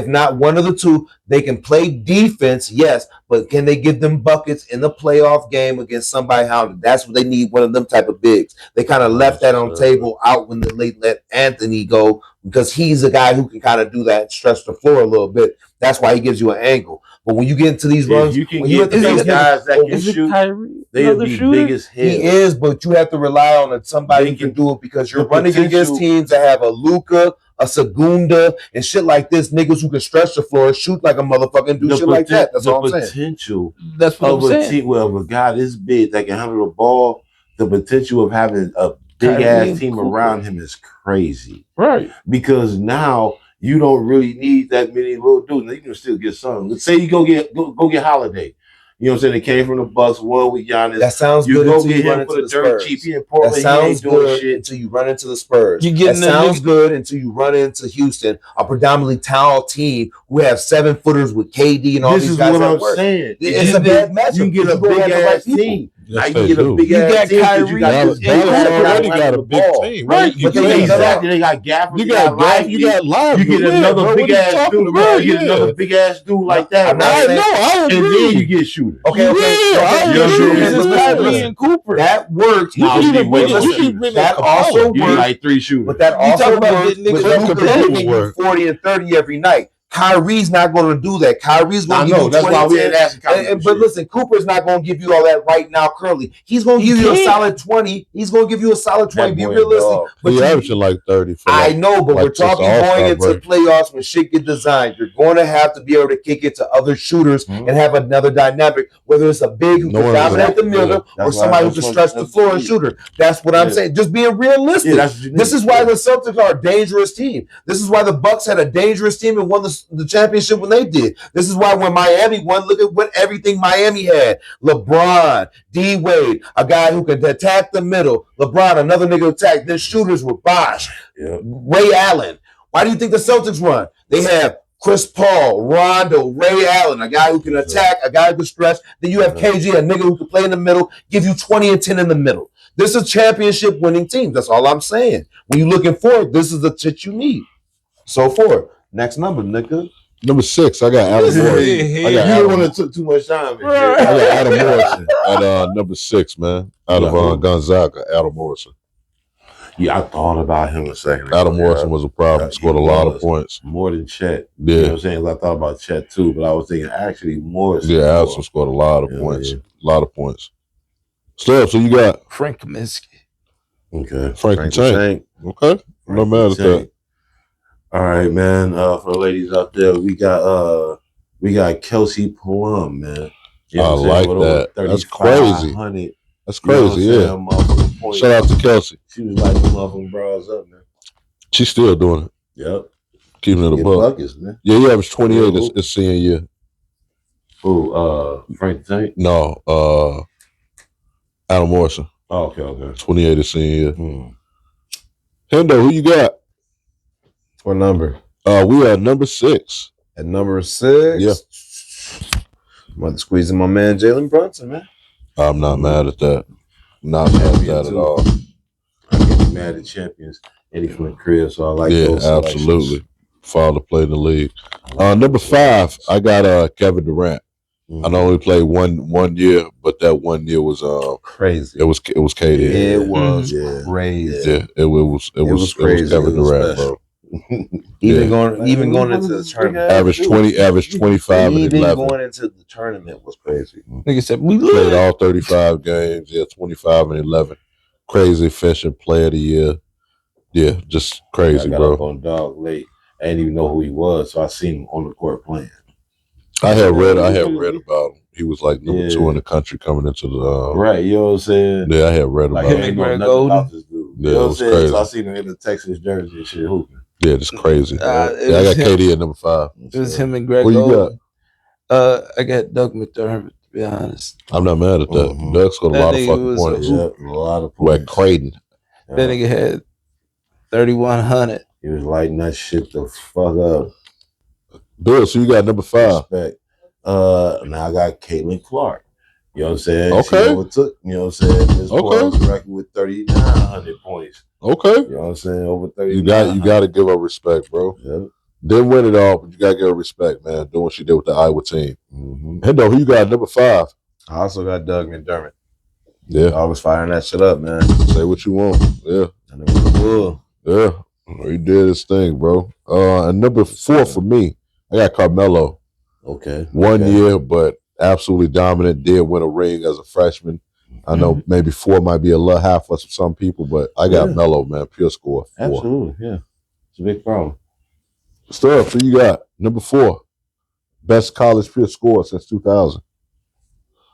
not one of the two, they can play defense, yes, but can they give them buckets in the playoff game against somebody? That's what they need, one of them type of bigs. They kind of left that on the table out when they let Anthony go because he's a guy who can kind of do that and stretch the floor a little bit. That's why he gives you an angle. But when you get into these runs, you can get these guys that can shoot. They'll be biggest hit. He is, but you have to rely on somebody who can do it because you're running against teams that have a Luka, a Segunda, and shit like this. Niggas who can stretch the floor, shoot like a motherfucker, and do shit like that. That's all I'm saying. The potential that's what I'm saying. Of a guy this big that can handle the ball, the potential of having a big ass team around him is crazy. Right. Because now you don't really need that many little dudes. Now, you can still get some. Let's say you go get Holiday. You know what I'm saying? They came from the Bucks, one with Giannis. That sounds good go until get you run him into for the dirt Spurs. cheap. He in Portland. That sounds he ain't doing good shit. until you run into the Spurs. That sounds good until you run into Houston, a predominantly tall team who have 7-footers with KD and all these guys. This is what I'm saying. It's a bad matchup. You can get a big ass team. Yes, you get a big ass team. Kyrie. Dallas already got a big team, right? They got Gafford. You got Live. You get another big ass dude. You get another big ass dude like that. I agree. And then you get shooters. Okay. Kyrie and Cooper. That works. That also works. Like 3 shooters. But that also works with Luka hitting 40 and 30 every night. Kyrie's not going to do that. Kyrie's going to give you 20. That's why we ain't asking Kyrie. But listen, Cooper's not going to give you all that right now currently. He's going to give you a solid 20. He's going to give you a solid 20. Be realistic. But he averaging like 30. I know, but we're talking going into playoffs when shit get designed. You're going to have to be able to kick it to other shooters and have another dynamic, whether it's a big who can dominate the middle or somebody who can stretch the floor and shooter. That's what I'm saying. Just being realistic. This is why the Celtics are a dangerous team. This is why the Bucks had a dangerous team and won the championship when they did. This is why when Miami won, look at what everything Miami had. LeBron, D-Wade, a guy who could attack the middle. LeBron, another nigga who attacked. Their shooters were Bosh, Ray Allen. Why do you think the Celtics run? They have Chris Paul, Rondo, Ray Allen, a guy who can attack, a guy who can stretch. Then you have KG, a nigga who can play in the middle, give you 20 and 10 in the middle. This is a championship winning team. That's all I'm saying. When you're looking forward, this is the shit you need. So forth. Next number, nigga. Number 6, I got Adam Morrison. You don't want to took too much time. I got Adam Morrison at number 6, man. Out of Gonzaga, Adam Morrison. Yeah, I thought about him a second. Adam Morrison was a problem. Scored a lot of points. More than Chet. Yeah. You know what I'm saying? I thought about Chet too, but I was thinking actually Morrison. Yeah, Allison scored a lot of points. A lot of points. So you got Frank Kaminsky. Okay. Frank the Tank. Okay. No matter that. All right, man. For the ladies out there, we got Kelsey Plum, man. You know I like that. That's crazy. That's crazy, yeah. Shout out to Kelsey. She was like motherfucking bras up, man. She's still doing it. Yep. Keeping it above. Buckets, man. Yeah, he averaged 28 this senior year. Who? Frank the Tank? No, Adam Morrison. Oh, okay. 28 this senior year. Hendo, who you got? What number? We are number 6. At number 6? Yeah. I'm about to squeeze in my man Jalen Brunson, man. I'm not mad at that. Not mad at that at all. I get mad at champions. Eddie from the crib, so I like those selections. Absolutely. Father played in the league. Number 5, I got Kevin Durant. I know he played one year, but that 1 year was crazy. It was KD. It was crazy. Yeah, it was crazy. Kevin Durant, bro. Even going into the tournament, average 25 and 11. Even going into the tournament was crazy. Nigga said we played all 35 games. Yeah, 25 and 11. Crazy efficient player of the year. Yeah, just crazy, I got bro. Up on dog late. I didn't even know who he was, so I seen him on the court playing. I had read about him. He was like number 2 in the country coming into the right. You know what I'm saying? Yeah, I had read about him. Greg Golden. You know what I'm saying? So I seen him in the Texas jersey and shit hooping. Yeah, just crazy. I got KD at number 5. It was him and Greg. What you got? I got Doug McDermott. To be honest, I'm not mad at that. Doug scored a lot of fucking points. A lot of points. Like Creighton. That nigga had 3,100. He was lighting that shit the fuck up. Bill, so you got number 5. Respect. Now I got Caitlin Clark. You know what I'm saying? Okay. She overtook, you know what I'm saying? This was record with 3,900 points. Okay. You know what I'm saying? Over 30. You got to give her respect, bro. Yep. Didn't win it all, but you got to give her respect, man. Doing what she did with the Iowa team. Hendo, who you got number 5? I also got Doug McDermott. Yeah. I was firing that shit up, man. Say what you want. Yeah. Yeah. He did his thing, bro. And number 4 for me, I got Carmelo. Okay. 1 year, but absolutely dominant. Did win a ring as a freshman. I know maybe 4 might be a little high for some people, but I got Melo, man. Pure score. 4. Absolutely, yeah. It's a big problem. Stuff. Who you got? Number 4. Best college pure score since 2000.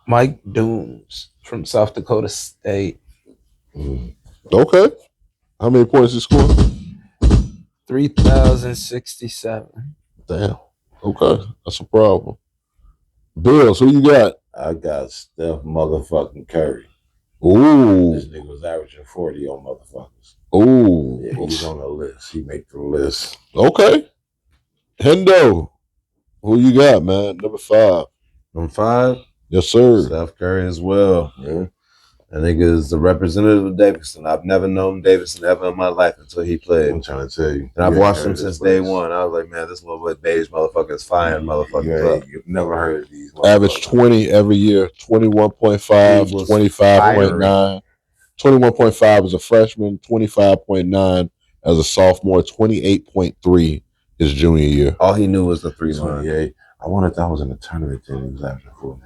Mike Dooms from South Dakota State. Okay. How many points he scored? 3,067. Damn. Okay. That's a problem. Bills, who you got? I got Steph motherfucking Curry. Ooh. This nigga was averaging 40 on motherfuckers. Ooh. Yeah, he's on the list. He make the list. Okay. Hendo, who you got, man? Number 5. Number 5? Yes, sir. Steph Curry as well. Yeah. That nigga is the representative of Davidson. I've never known Davidson ever in my life until he played. I'm trying to tell you. And I've watched him since day one. I was like, man, this little bit beige motherfucker is fine, motherfucker. You've never heard of these. Average 20 every year, 21.5, 25.9. 21.5 as a freshman, 25.9 as a sophomore, 28.3 his junior year. All he knew was the 3 line. Yeah, I wonder if that was in the tournament that he was after for.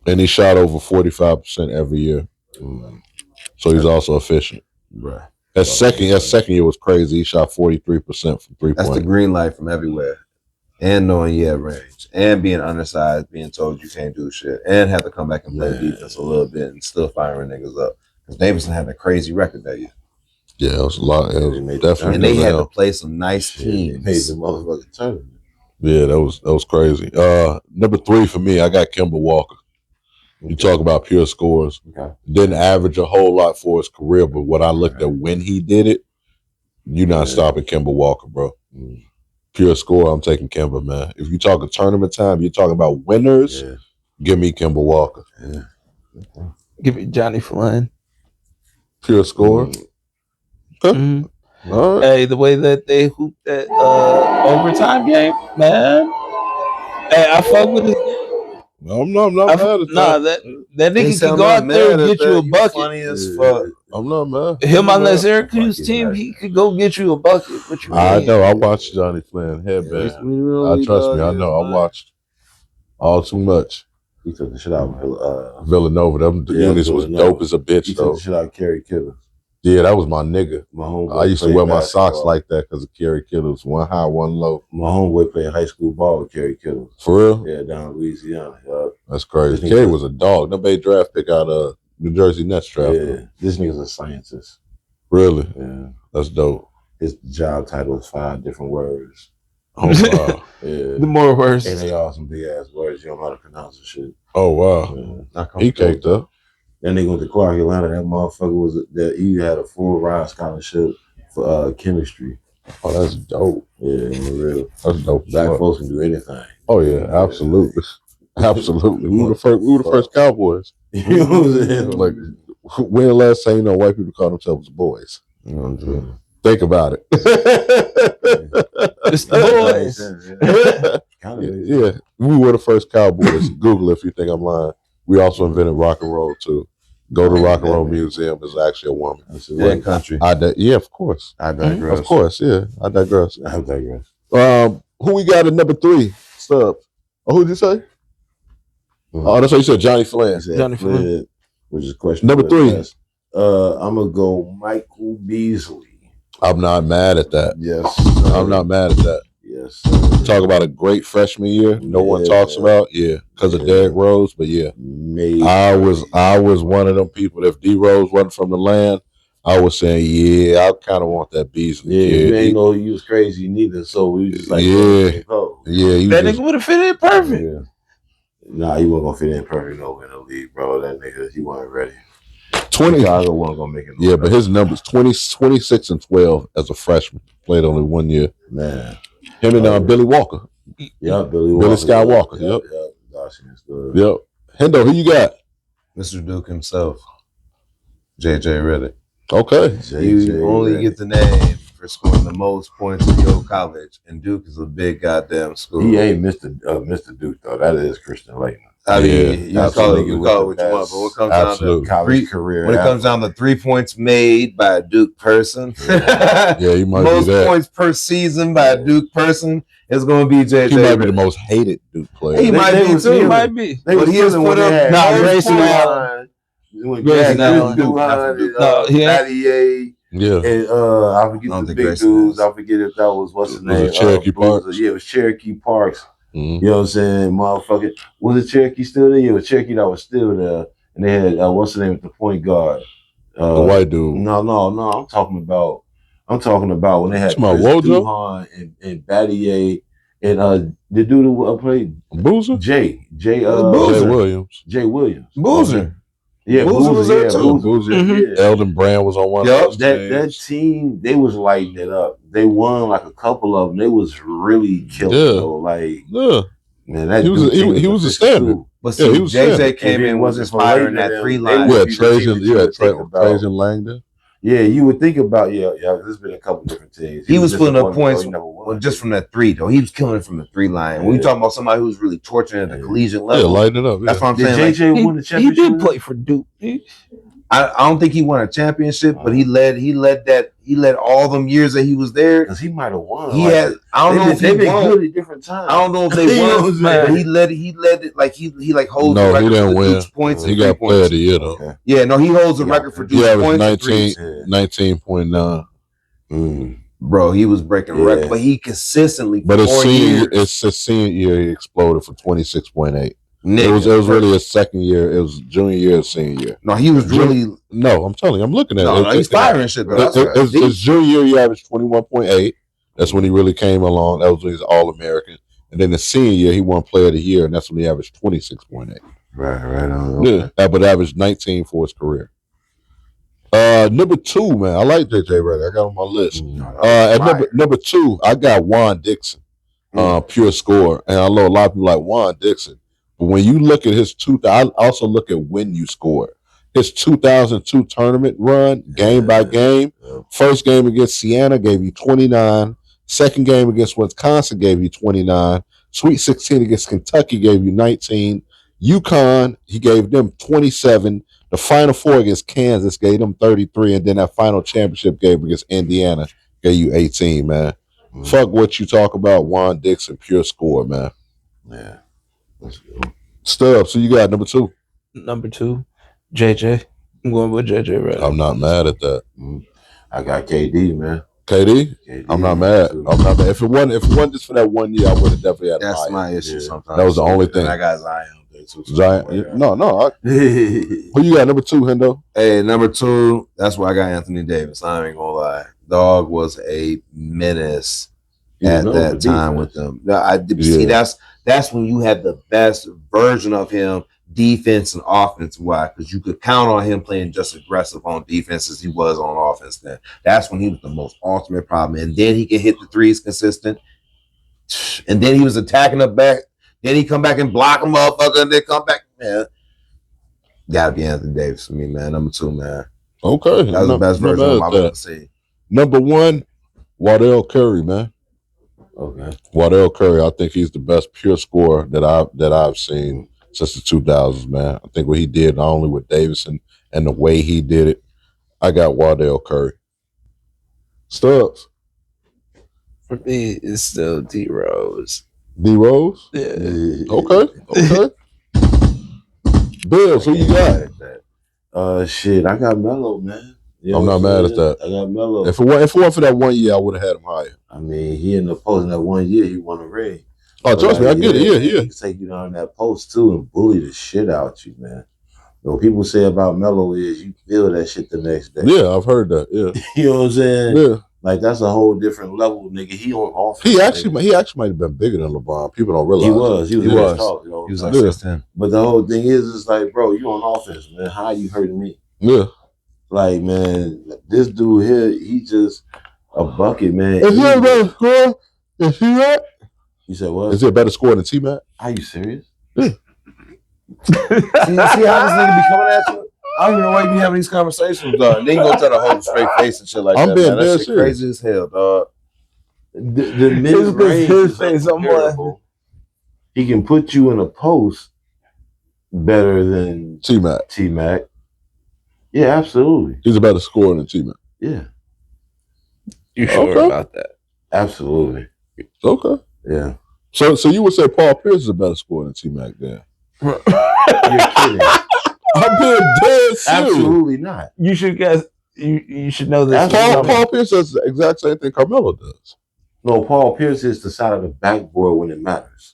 And he shot over 45% every year. So he's also efficient. Right. That second year was crazy. He shot 43% from 3-point. That's the green light from everywhere. And knowing you have range. And being undersized, being told you can't do shit. And have to come back and play defense a little bit and still firing niggas up. Because Davidson had a crazy record that year. Yeah, it was a lot. It was definitely. And they had to play some nice teams. Made the motherfucking tournament. Yeah, that was crazy. Number 3 for me, I got Kemba Walker. You talk about pure scores. Okay. Didn't average a whole lot for his career, but what I looked at when he did it, you're not stopping Kemba Walker, bro. Pure score, I'm taking Kemba, man. If you talk a tournament time, you're talking about winners, give me Kemba Walker. Yeah. Give me Johnny Flynn. Pure score. Mm-hmm. All right. Hey, the way that they hooped that overtime game, man. Hey, I fuck with this. I'm not mad at that. Nah, that nigga can go out there and get you a bucket. Funny as fuck. I'm not mad. Him on that Syracuse team, he could go get you a bucket. What you I mean? know. I watched Johnny Flynn headband. Trust me. I know. I watched all too much. He took the shit out of Villanova. Them units was dope as a bitch, he though. took the shit out of Kerry Kittle. Yeah, that was my nigga. My homeboy I used to played wear my basketball. socks like that because of Kerry Kittles. One high, one low. My homeboy played high school ball with Kerry Kittle. For real? Yeah, down in Louisiana. That's crazy. Kerry was a dog. Nobody draft pick out of New Jersey Nets draft. Yeah, this nigga's a scientist. Really? Yeah. That's dope. His job title is 5 different words. Oh, wow. Yeah. The more words. And they all some big ass words. You don't know how to pronounce the shit. Oh, wow. Yeah. He caked up. Then they went to Clark Atlanta. That motherfucker was that he had a full ride scholarship for chemistry. Oh, that's dope. Yeah, for real. That's dope. Black folks can do anything. Oh yeah, absolutely, absolutely. We were the first Cowboys. You know what I'm saying? Like, when the last time you know white people call themselves boys? You know what I'm saying? Think about it. It's the boys. Yeah, we were the first Cowboys. Google it if you think I'm lying. We also invented rock and roll too. Go to Rock and Roll Museum. There's actually a woman. Yeah, country. Yeah, of course. I digress. Of course, yeah. I digress. I digress. Who we got at number 3? Stubbs. Oh, who'd you say? Oh, that's what you said. Johnny Flynn. Johnny Flynn. Which is question Number 3. I'm gonna go Michael Beasley. I'm not mad at that. Yes. I'm not mad at that. Yes. Talk about a great freshman year. No one talks about. Yeah, because of Derrick Rose. But yeah, I was one of them people. If D Rose wasn't from the land, I was saying, yeah, I kind of want that Beasley. Yeah, kid. you ain't know you was crazy neither. So we was just like, yeah. That nigga would have fit in perfect. Yeah. Nah, he wasn't gonna fit in perfect over in the league, bro. That nigga, he wasn't ready. 20. Chicago wasn't gonna make it. Yeah, but his numbers 26 and 12 as a freshman. Played only 1 year. Man. Him and Billy Walker. Yeah, Billy Skywalker. Yep. Yep. Hendo, who you got? Mr. Duke himself. JJ Redick. Okay. You only get the name for scoring the most points in your college, and Duke is a big goddamn school. He ain't Mr. Duke though. That is Christian Layton. I mean, you call it what you want, but what comes down to college career, when it comes down to 3 points made by a Duke person, yeah, he might most be that. points per season by a Duke person is going to be JJ. He might be the most hated Duke player. He might be too. He might be. But he has put up Grayson Allen. Grayson Allen. Yeah. And I forget the big dudes. I forget if that was what's his name. Cherokee Parks. Yeah, it was Cherokee Parks. Mm-hmm. You know what I'm saying? Motherfucker. Was it Cherokee still there? Yeah, it was Cherokee that was still there. And they had what's the name of the point guard? The white dude. No. I'm talking about when they had Chris Duhon and Battier and the dude who played Boozer? Jay Williams. Boozer. Yeah, Boozer was there too. Boozer. Yeah. Eldon Brand was on one. Yep, that team, they was lighting it up. They won like a couple of them. They was really killing. Yeah. Though. Like, yeah, man, that he was a standard. Too. But see, he was JJ came in, was inspiring that 3 line. Yeah, Trajan Langdon. Yeah, you would think about there's been a couple different teams. He was putting up points just from that 3 though. He was killing it from the 3 line. When you talking about somebody who's really torturing at the collegiate level, lighting it up. That's what I'm saying. JJ won the championship. He did play for Duke. I don't think he won a championship, but he led all them years that he was there. Because he might have won. He had. I don't know if they've he been won. good at different times. I don't know if they won, but he led it like he like holds the No, he record didn't for win. each points. He and got 3 player points. of the year though. Okay. Yeah, no, he holds the record for He each averaged points. 19.9. Bro, he was breaking records, but he consistently. But his 4 senior, years. it's his senior year, he exploded for 26.8. Nigga, It was really his second year. It was junior year, senior year. No, he was really. No, I'm telling you, I'm looking at it. No, he's firing shit though. His junior year, he averaged 21.8. That's when he really came along. That was when he was All-American. And then the senior year, he won Player of the Year, and that's when he averaged 26.8. Right on. Okay. Yeah, but averaged 19 for his career. Number 2, man, I like JJ Redick. I got on my list. At number 2, I got Juan Dixon, pure scorer. And I know a lot of people like Juan Dixon. But when you look at I also look at when you scored. His 2002 tournament run, game by game. First game against Siena gave you 29. Second game against Wisconsin gave you 29. Sweet 16 against Kentucky gave you 19. UConn, he gave them 27. The Final Four against Kansas gave them 33. And then that final championship game against Indiana gave you 18, man. Fuck what you talk about, Juan Dixon, pure score, man. Yeah. Stubbs, so you got number 2. Number 2, JJ. I'm going with JJ Redick. I'm not mad at that. I got KD, man. KD? I'm not mad. If it wasn't just for that 1 year, I would have definitely had That's higher. my issue sometimes. That was the only thing. I got Zion there too. Zion? No. Who you got number 2, Hendo? Hey, number 2, that's why I got Anthony Davis. I ain't gonna lie. Dog was a menace at that time with them. See, that's when you had the best version of him, defense and offense wise, because you could count on him playing just aggressive on defense as he was on offense then. That's when he was the most ultimate problem. And then he could hit the threes consistent. And then he was attacking the back. Then he come back and block a motherfucker and then come back. Man, gotta be Anthony Davis for me, man. Number 2, man. Okay. That was the best version of him I've ever seen. Number 1, Wardell Curry, man. Okay. Wardell Curry, I think he's the best pure scorer that I've seen since the 2000s, man. I think what he did, not only with Davidson and the way he did it, I got Wardell Curry. Stubbs. For me, it's still D Rose. D Rose? Yeah. Okay. Bills, who you got? Shit, I got Melo, man. You know I'm not mad at that. I got Melo. If it weren't for that 1 year, I would have had him higher. I mean, he in the post in that 1 year, he won a ring. Oh, trust me, I get it. Yeah. He can take you down that post too and bully the shit out you, man. What people say about Melo is you feel that shit the next day. Yeah, I've heard that. Yeah. You know what I'm saying? Yeah. Like that's a whole different level, nigga. He on offense. He actually might have been bigger than LeBron. People don't realize He was. Tall, you know? He was like 6'10". But the whole thing is, it's like, bro, you on offense, man. How you hurting me? Yeah. Like, man, this dude here, he just a bucket, man. Is he a better scorer than T-Mac? You said what? Is he a better scorer than T-Mac? Are you serious? See how this nigga be coming at you? I don't even know why you be having these conversations, dog. Then you go try to hold a straight face and shit like I'm that. being Man. That dead shit serious. crazy as hell, dog. The mid-range is uncomparable. He can put you in a post better than T-Mac. Yeah, absolutely. He's a better scorer than T-Mac. Yeah. You sure about that? Absolutely. Okay. Yeah. So you would say Paul Pierce is a better scorer than T-Mac then? You're kidding. I'm being dead serious. Absolutely not. You should guess. You should know this. Paul Pierce does the exact same thing Carmelo does. No, Paul Pierce is the side of the backboard when it matters.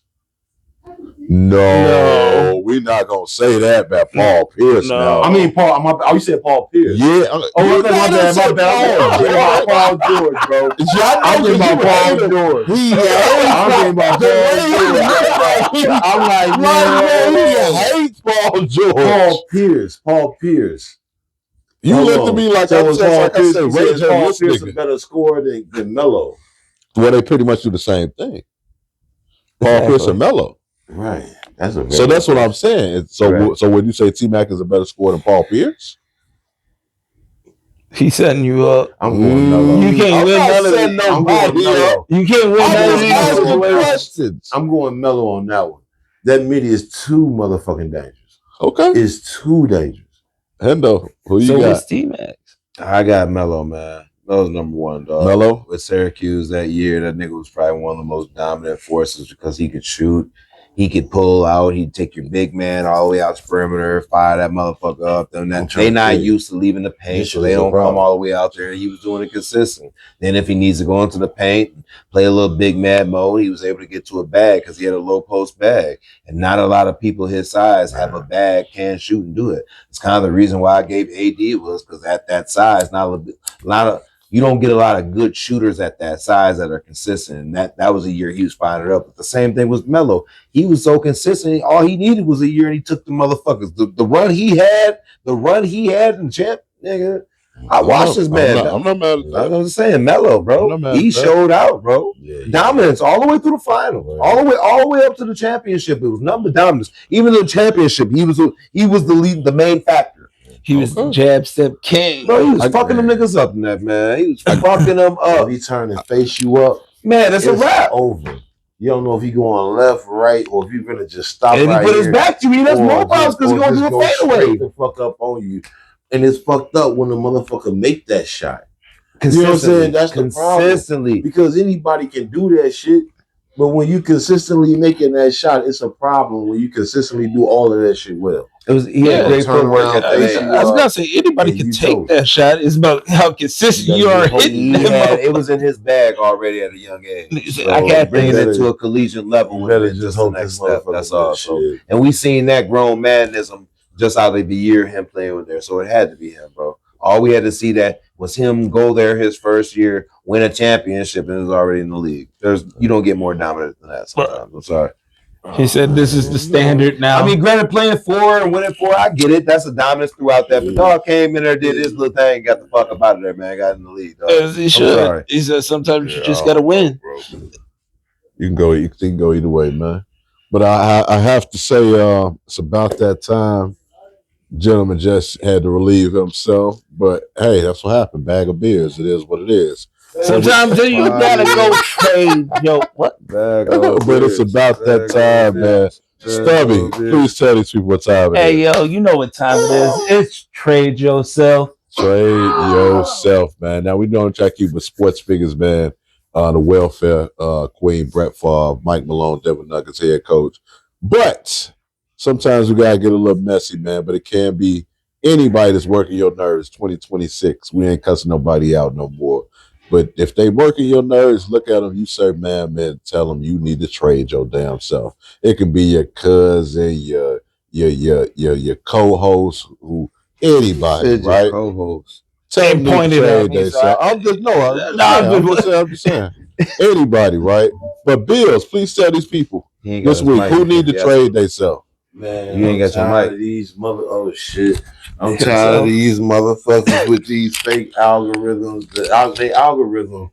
No, we're not gonna say that about Paul Pierce. No. Now. I mean, you said Paul Pierce. Yeah. My bad. I'm thinking about Paul George, bro. I'm thinking about Paul George. I'm thinking about Paul George. I'm like, man, he hates Paul George. Paul Pierce. You look to me like Paul Pierce this is a nigga. better scorer than Melo. Well, they pretty much do the same thing. Paul Pierce and Melo. Right. So that's what I'm saying. So would you say T-Mac is a better scorer than Paul Pierce? He's setting you up. I'm going Melo. You can't win none of it. I'm going Melo. You can't win none of these questions. I'm going Melo on that one. That midi is too motherfucking dangerous. Okay. It's too dangerous. Hendo, who you So got? is T-Max. I got Melo, man. Melo's number one, dog. Melo? With Syracuse that year, that nigga was probably one of the most dominant forces because he could shoot. He could pull out. He'd take your big man all the way out to perimeter, fire that motherfucker up. They not used to leaving the paint, so they don't come all the way out there. He was doing it consistent. Then if he needs to go into the paint and play a little big mad mode, he was able to get to a bag because he had a low post bag. And not a lot of people his size have a bag, can shoot and do it. It's kind of the reason why I gave AD was because at that size, not a lot of you don't get a lot of good shooters at that size that are consistent. And that was a year he was firing it up. But the same thing was Melo. He was so consistent. All he needed was a year, and he took the motherfuckers. The run he had in champ, nigga. I watched this man. I'm not mad at that. I'm just saying, Melo, bro. He showed out, bro. Yeah, dominance all the way through the final, all the way up to the championship. It was nothing but dominance. Even the championship, he was the main factor. He was the jab step king. Bro, he was fucking them niggas up in that, man. He was fucking them up. If he turn and face you up, man, it's a wrap. Over. You don't know if he going left, right, or if you're gonna just stop. And right he put here, his back to you. That's more problems because he's gonna do a fadeaway. The fuck up on you, and it's fucked up when the motherfucker make that shot. You know what I'm saying? That's the problem. Because anybody can do that shit, but when you consistently making that shot, it's a problem. When you consistently do all of that shit well. He had great footwork at the I was gonna say anybody can take that shot. It's about how consistent you are hitting. It was in his bag already at a young age. So I can't bring it to a collegiate level. Better just hope next step. That's all. So, and we seen that grown manism just out of the year him playing with there. So it had to be him, bro. All we had to see that was him go there his first year, win a championship, and is already in the league. You don't get more dominant than that sometimes. I'm sorry. He said this is the standard now. I mean, granted, playing 4 and winning 4, I get it. That's a dominance throughout that. But dog came in there, did his little thing, got the fuck up out of there, man. Got in the league, dog. As he should. He said sometimes you just gotta win. You can go either way, man. But I have to say, it's about that time. Gentleman just had to relieve himself. But hey, that's what happened. Bag of beers. It is what it is. Sometimes you gotta go trade, what? But it's about that time, man. Stubby, please tell these people what time it is. Hey, yo, you know what time it is. It's trade yourself. Trade yourself, man. Now we don't try to keep with sports figures, man. The welfare queen, Brett Favre, Mike Malone, Denver Nuggets head coach. But sometimes we gotta get a little messy, man. But it can be anybody that's working your nerves. 2026, we ain't cussing nobody out no more. But if they working your nerves, look at them. You say, man, tell them you need to trade your damn self. It can be your cousin, your co-host, anybody, right? Co-host. Tell them to trade themselves. I'm just saying. Anybody, right? But Bills, please tell these people this week who need to trade themselves. Man, you ain't got your mic. These shit. I'm tired of these motherfuckers with these fake algorithms. The algorithm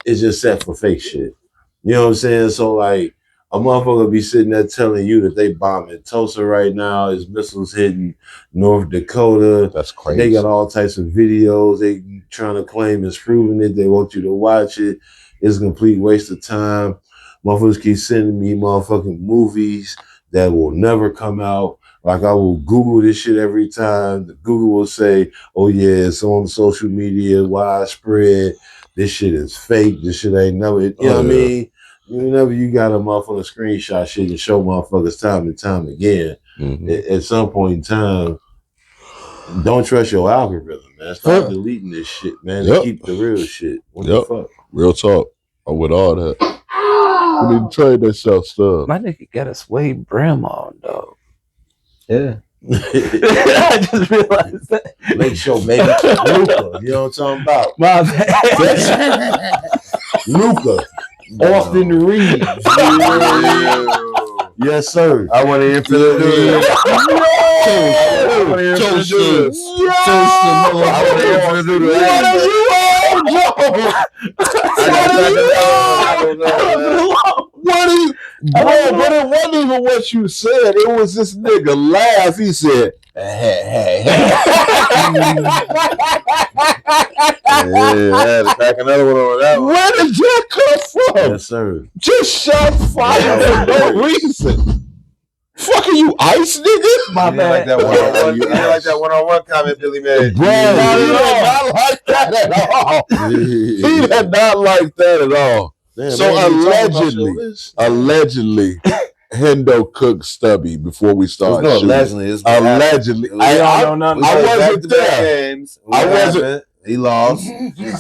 is just set for fake shit. You know what I'm saying? So like a motherfucker be sitting there telling you that they bombing Tulsa right now, is missiles hitting North Dakota. That's crazy. They got all types of videos. They trying to claim it's proving it. They want you to watch it. It's a complete waste of time. Motherfuckers keep sending me motherfucking movies that will never come out. Like I will Google this shit every time. The Google will say, oh yeah, it's on social media, widespread. This shit is fake. This shit ain't never, you know what I mean? Whenever you got a motherfucker screenshot shit and show motherfuckers time and time again, at some point in time, don't trust your algorithm, man. Start deleting this shit, man, and keep the real shit. What the fuck? Real talk. I'm with all that. We need to trade that self stuff. My nigga got a suede brim on, dog. Yeah. I just realized that. Make sure, baby. Luka, you know what I'm talking about? My bad. Luka. Austin Reeves. Yes, sir. I want to hear for the But it wasn't even what you said. It was this nigga laugh. He said, hey. Back another one over that one. Where did that come from? Yes, sir. Just shot fire for no reason. Fuck are you, ice nigga? My You didn't like bad. that one-on-one. You didn't like that one-on-one comment Billy made. Bro, he did not like that at all. He did not like that at all. Damn, So man, you talking about your allegedly, Hendo cooked Stubby before we started No, shooting. allegedly. It's what Allegedly. happened. I don't know nothing. We I played wasn't back-to-back there. games. I What wasn't- happened? He lost.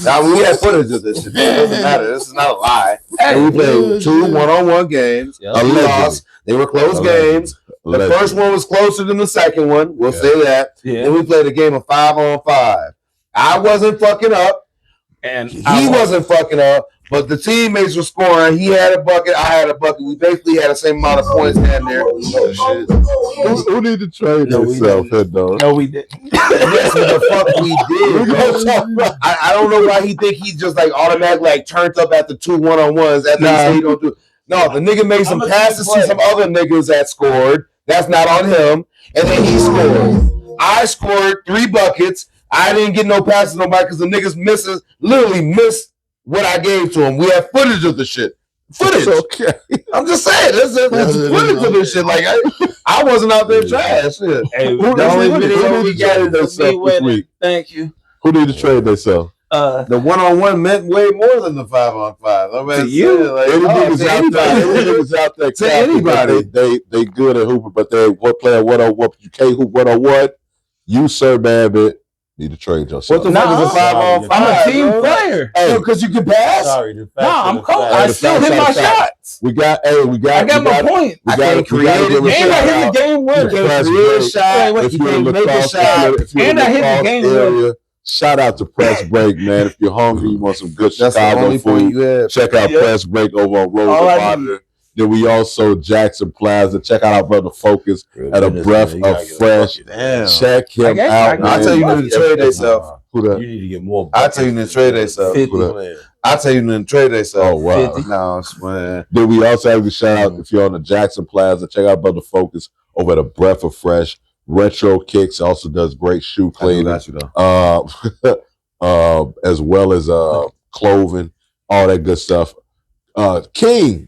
Now we had footage of this shit. It doesn't matter. This is not a lie. And we played 2 one-on-one games. Yeah. We lost. They were close games. The first one was closer than the second one. We'll say that. Yeah. Then we played a game of 5-on-5. I wasn't fucking up. And He wasn't fucking up. But the teammates were scoring. He had a bucket. I had a bucket. We basically had the same amount of points down there. Oh, shit. Who need to trade himself, Hendo? No, we didn't. Yes, what the fuck we did. I don't know why he think he just like automatically like turned up at the 2 one-on-ones after he said he don't do it. No, the nigga made some passes to some other niggas that scored. That's not on him. And then he scored. I scored 3 buckets. I didn't get no passes to nobody because the niggas literally missed what I gave to him. We have footage of the shit. Footage. Okay. I'm just saying, there's footage of this shit. Like I wasn't out there trash. Shit. Hey, Who the only video who we did got trade is themselves me this winning. week? Thank you. Who need to trade themselves? The one-on-one meant way more than the 5-on-5. I mean, To you? like, Any niggas out there, To anybody. they good at hooping, but they play at 1-on-1. You can't hoop 1-on-1. You, Sir Babbitt, need to trade yourself. What the fuck is a 5-on-5? I'm a team bro? player. Hey, Because you can pass. No, I'm cold. I the still fact- hit my fact- shots. we got I got my point. I can't create it. give a And I shout hit out. the game winner. You can't Press create a break. shot. Wait, If You you're in can't make a lacrosse shot. area, if you're in And I hit the lacrosse game area, shout out to Press Break, man. If you're hungry, you want some good That's the Chicago only point food, you have. check out Yeah. Press Break over on Rosa All I Monitor. Then we also Jackson Plaza. Check out our brother Focus at a breath of fresh. Damn. Check him I out. got I'll tell you man. when to trade themselves. Who that? You need to get more. I'll tell you when to trade themselves. 50. I'll tell you when to trade themselves. Oh wow. 50. No, I swear. Then we also have to shout out if you're on the Jackson Plaza. Check out Brother Focus over at a breath of fresh. Retro Kicks also does great shoe I cleaning. got you though. As well as clothing, all that good stuff. King,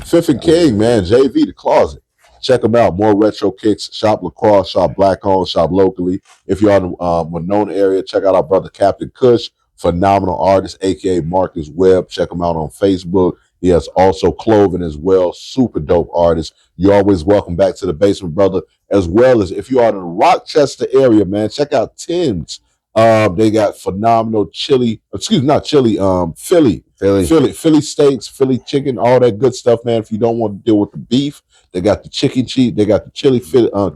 Fifth and King, man, JV the Closet. Check them out. More retro kicks. Shop lacrosse. Shop black owned. Shop locally. If you're in the Winona area, check out our brother Captain Kush, phenomenal artist, aka Marcus Webb. Check him out on Facebook. He has also clothing as well. Super dope artist. You're always welcome back to the basement, brother. As well as if you are in the Rochester area, man, check out Tim's. They got phenomenal Philly steaks, Philly chicken, all that good stuff, man. If you don't want to deal with the beef, they got the chicken cheese, they got the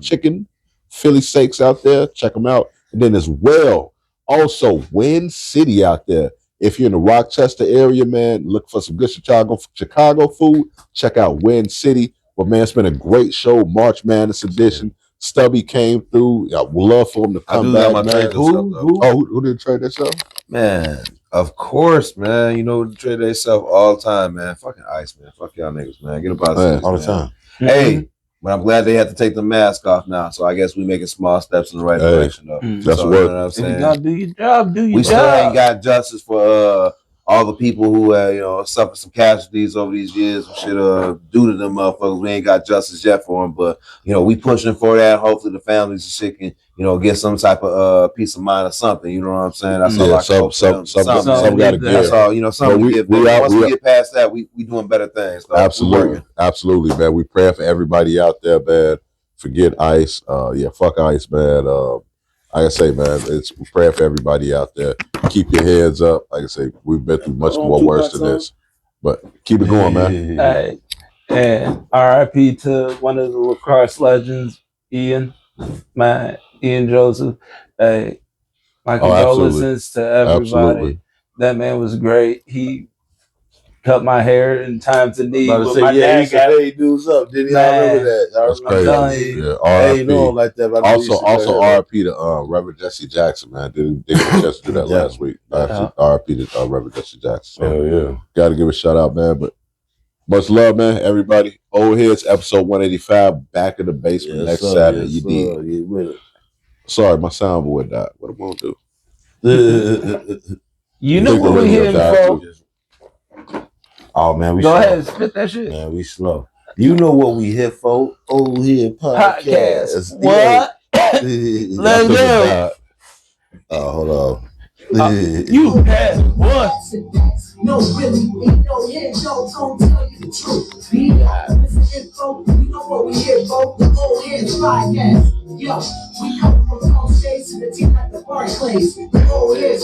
chicken Philly steaks out there. Check them out. And then as well, also Wind City out there. If you're in the Rochester area, man, look for some good Chicago food. Check out Wind City. But man, it's been a great show, March Madness edition. Stubby came through. I would love for him to come back, man. Who did trade themselves? Man, of course, man. You know, trade themselves all the time, man. Fucking ice, man. Fuck y'all niggas, man. Get about this, all the man. time. Hey, but I'm glad they had to take the mask off now. So I guess we making small steps in the right direction, though. That's so, work. You know what I'm If you saying? gotta do your job, do your We still job. ain't got justice for all the people who suffered some casualties over these years and shit due to them motherfuckers. We ain't got justice yet for them, but we pushing for that. Hopefully the families and shit can get some type of peace of mind or something. You know what I'm saying? That's all I can hope for them. Some got to give. That's all. Something to give them. Once we get past that, we doing better things. Though. Absolutely, man. We pray for everybody out there, man. Forget ICE. Fuck ICE, man. Like I say, man, we pray for everybody out there. Keep your heads up. Like I say, we've been through much more worse than this, but keep it going, man. Hey, and RIP to one of the lacrosse legends, Ian Joseph. Hey, my condolences to everybody. Absolutely. That man was great. He cut my hair in times of need. About to But say, my he dad used to got pay dudes up, didn't he? I remember that. That's crazy. Yeah, I ain't know him RIP. like that. But I know he used to Also, pay him. RIP to Reverend Jesse Jackson, man. Didn't get a chance to do that Yeah. last week. RIP to Reverend Jesse Jackson. Hell yeah. Got to give a shout out, man. But much love, man. Everybody. Old Heads, episode 185. Back in the basement next Saturday. You did. Get with it. Sorry, my soundboard died. What am I gonna do? You know what we here for. Oh man, we Go slow. ahead, spit that shit. Man, we slow. You know what we here for? Old Head Podcast. What? Let's go. Hold on. You had what? No, really, ain't no Headz, don't tell you the truth. We info, you know what we here for? The Old Headz Podcast. Yo, we come from Tom Shades to the team at the Barclays. The Old Headz.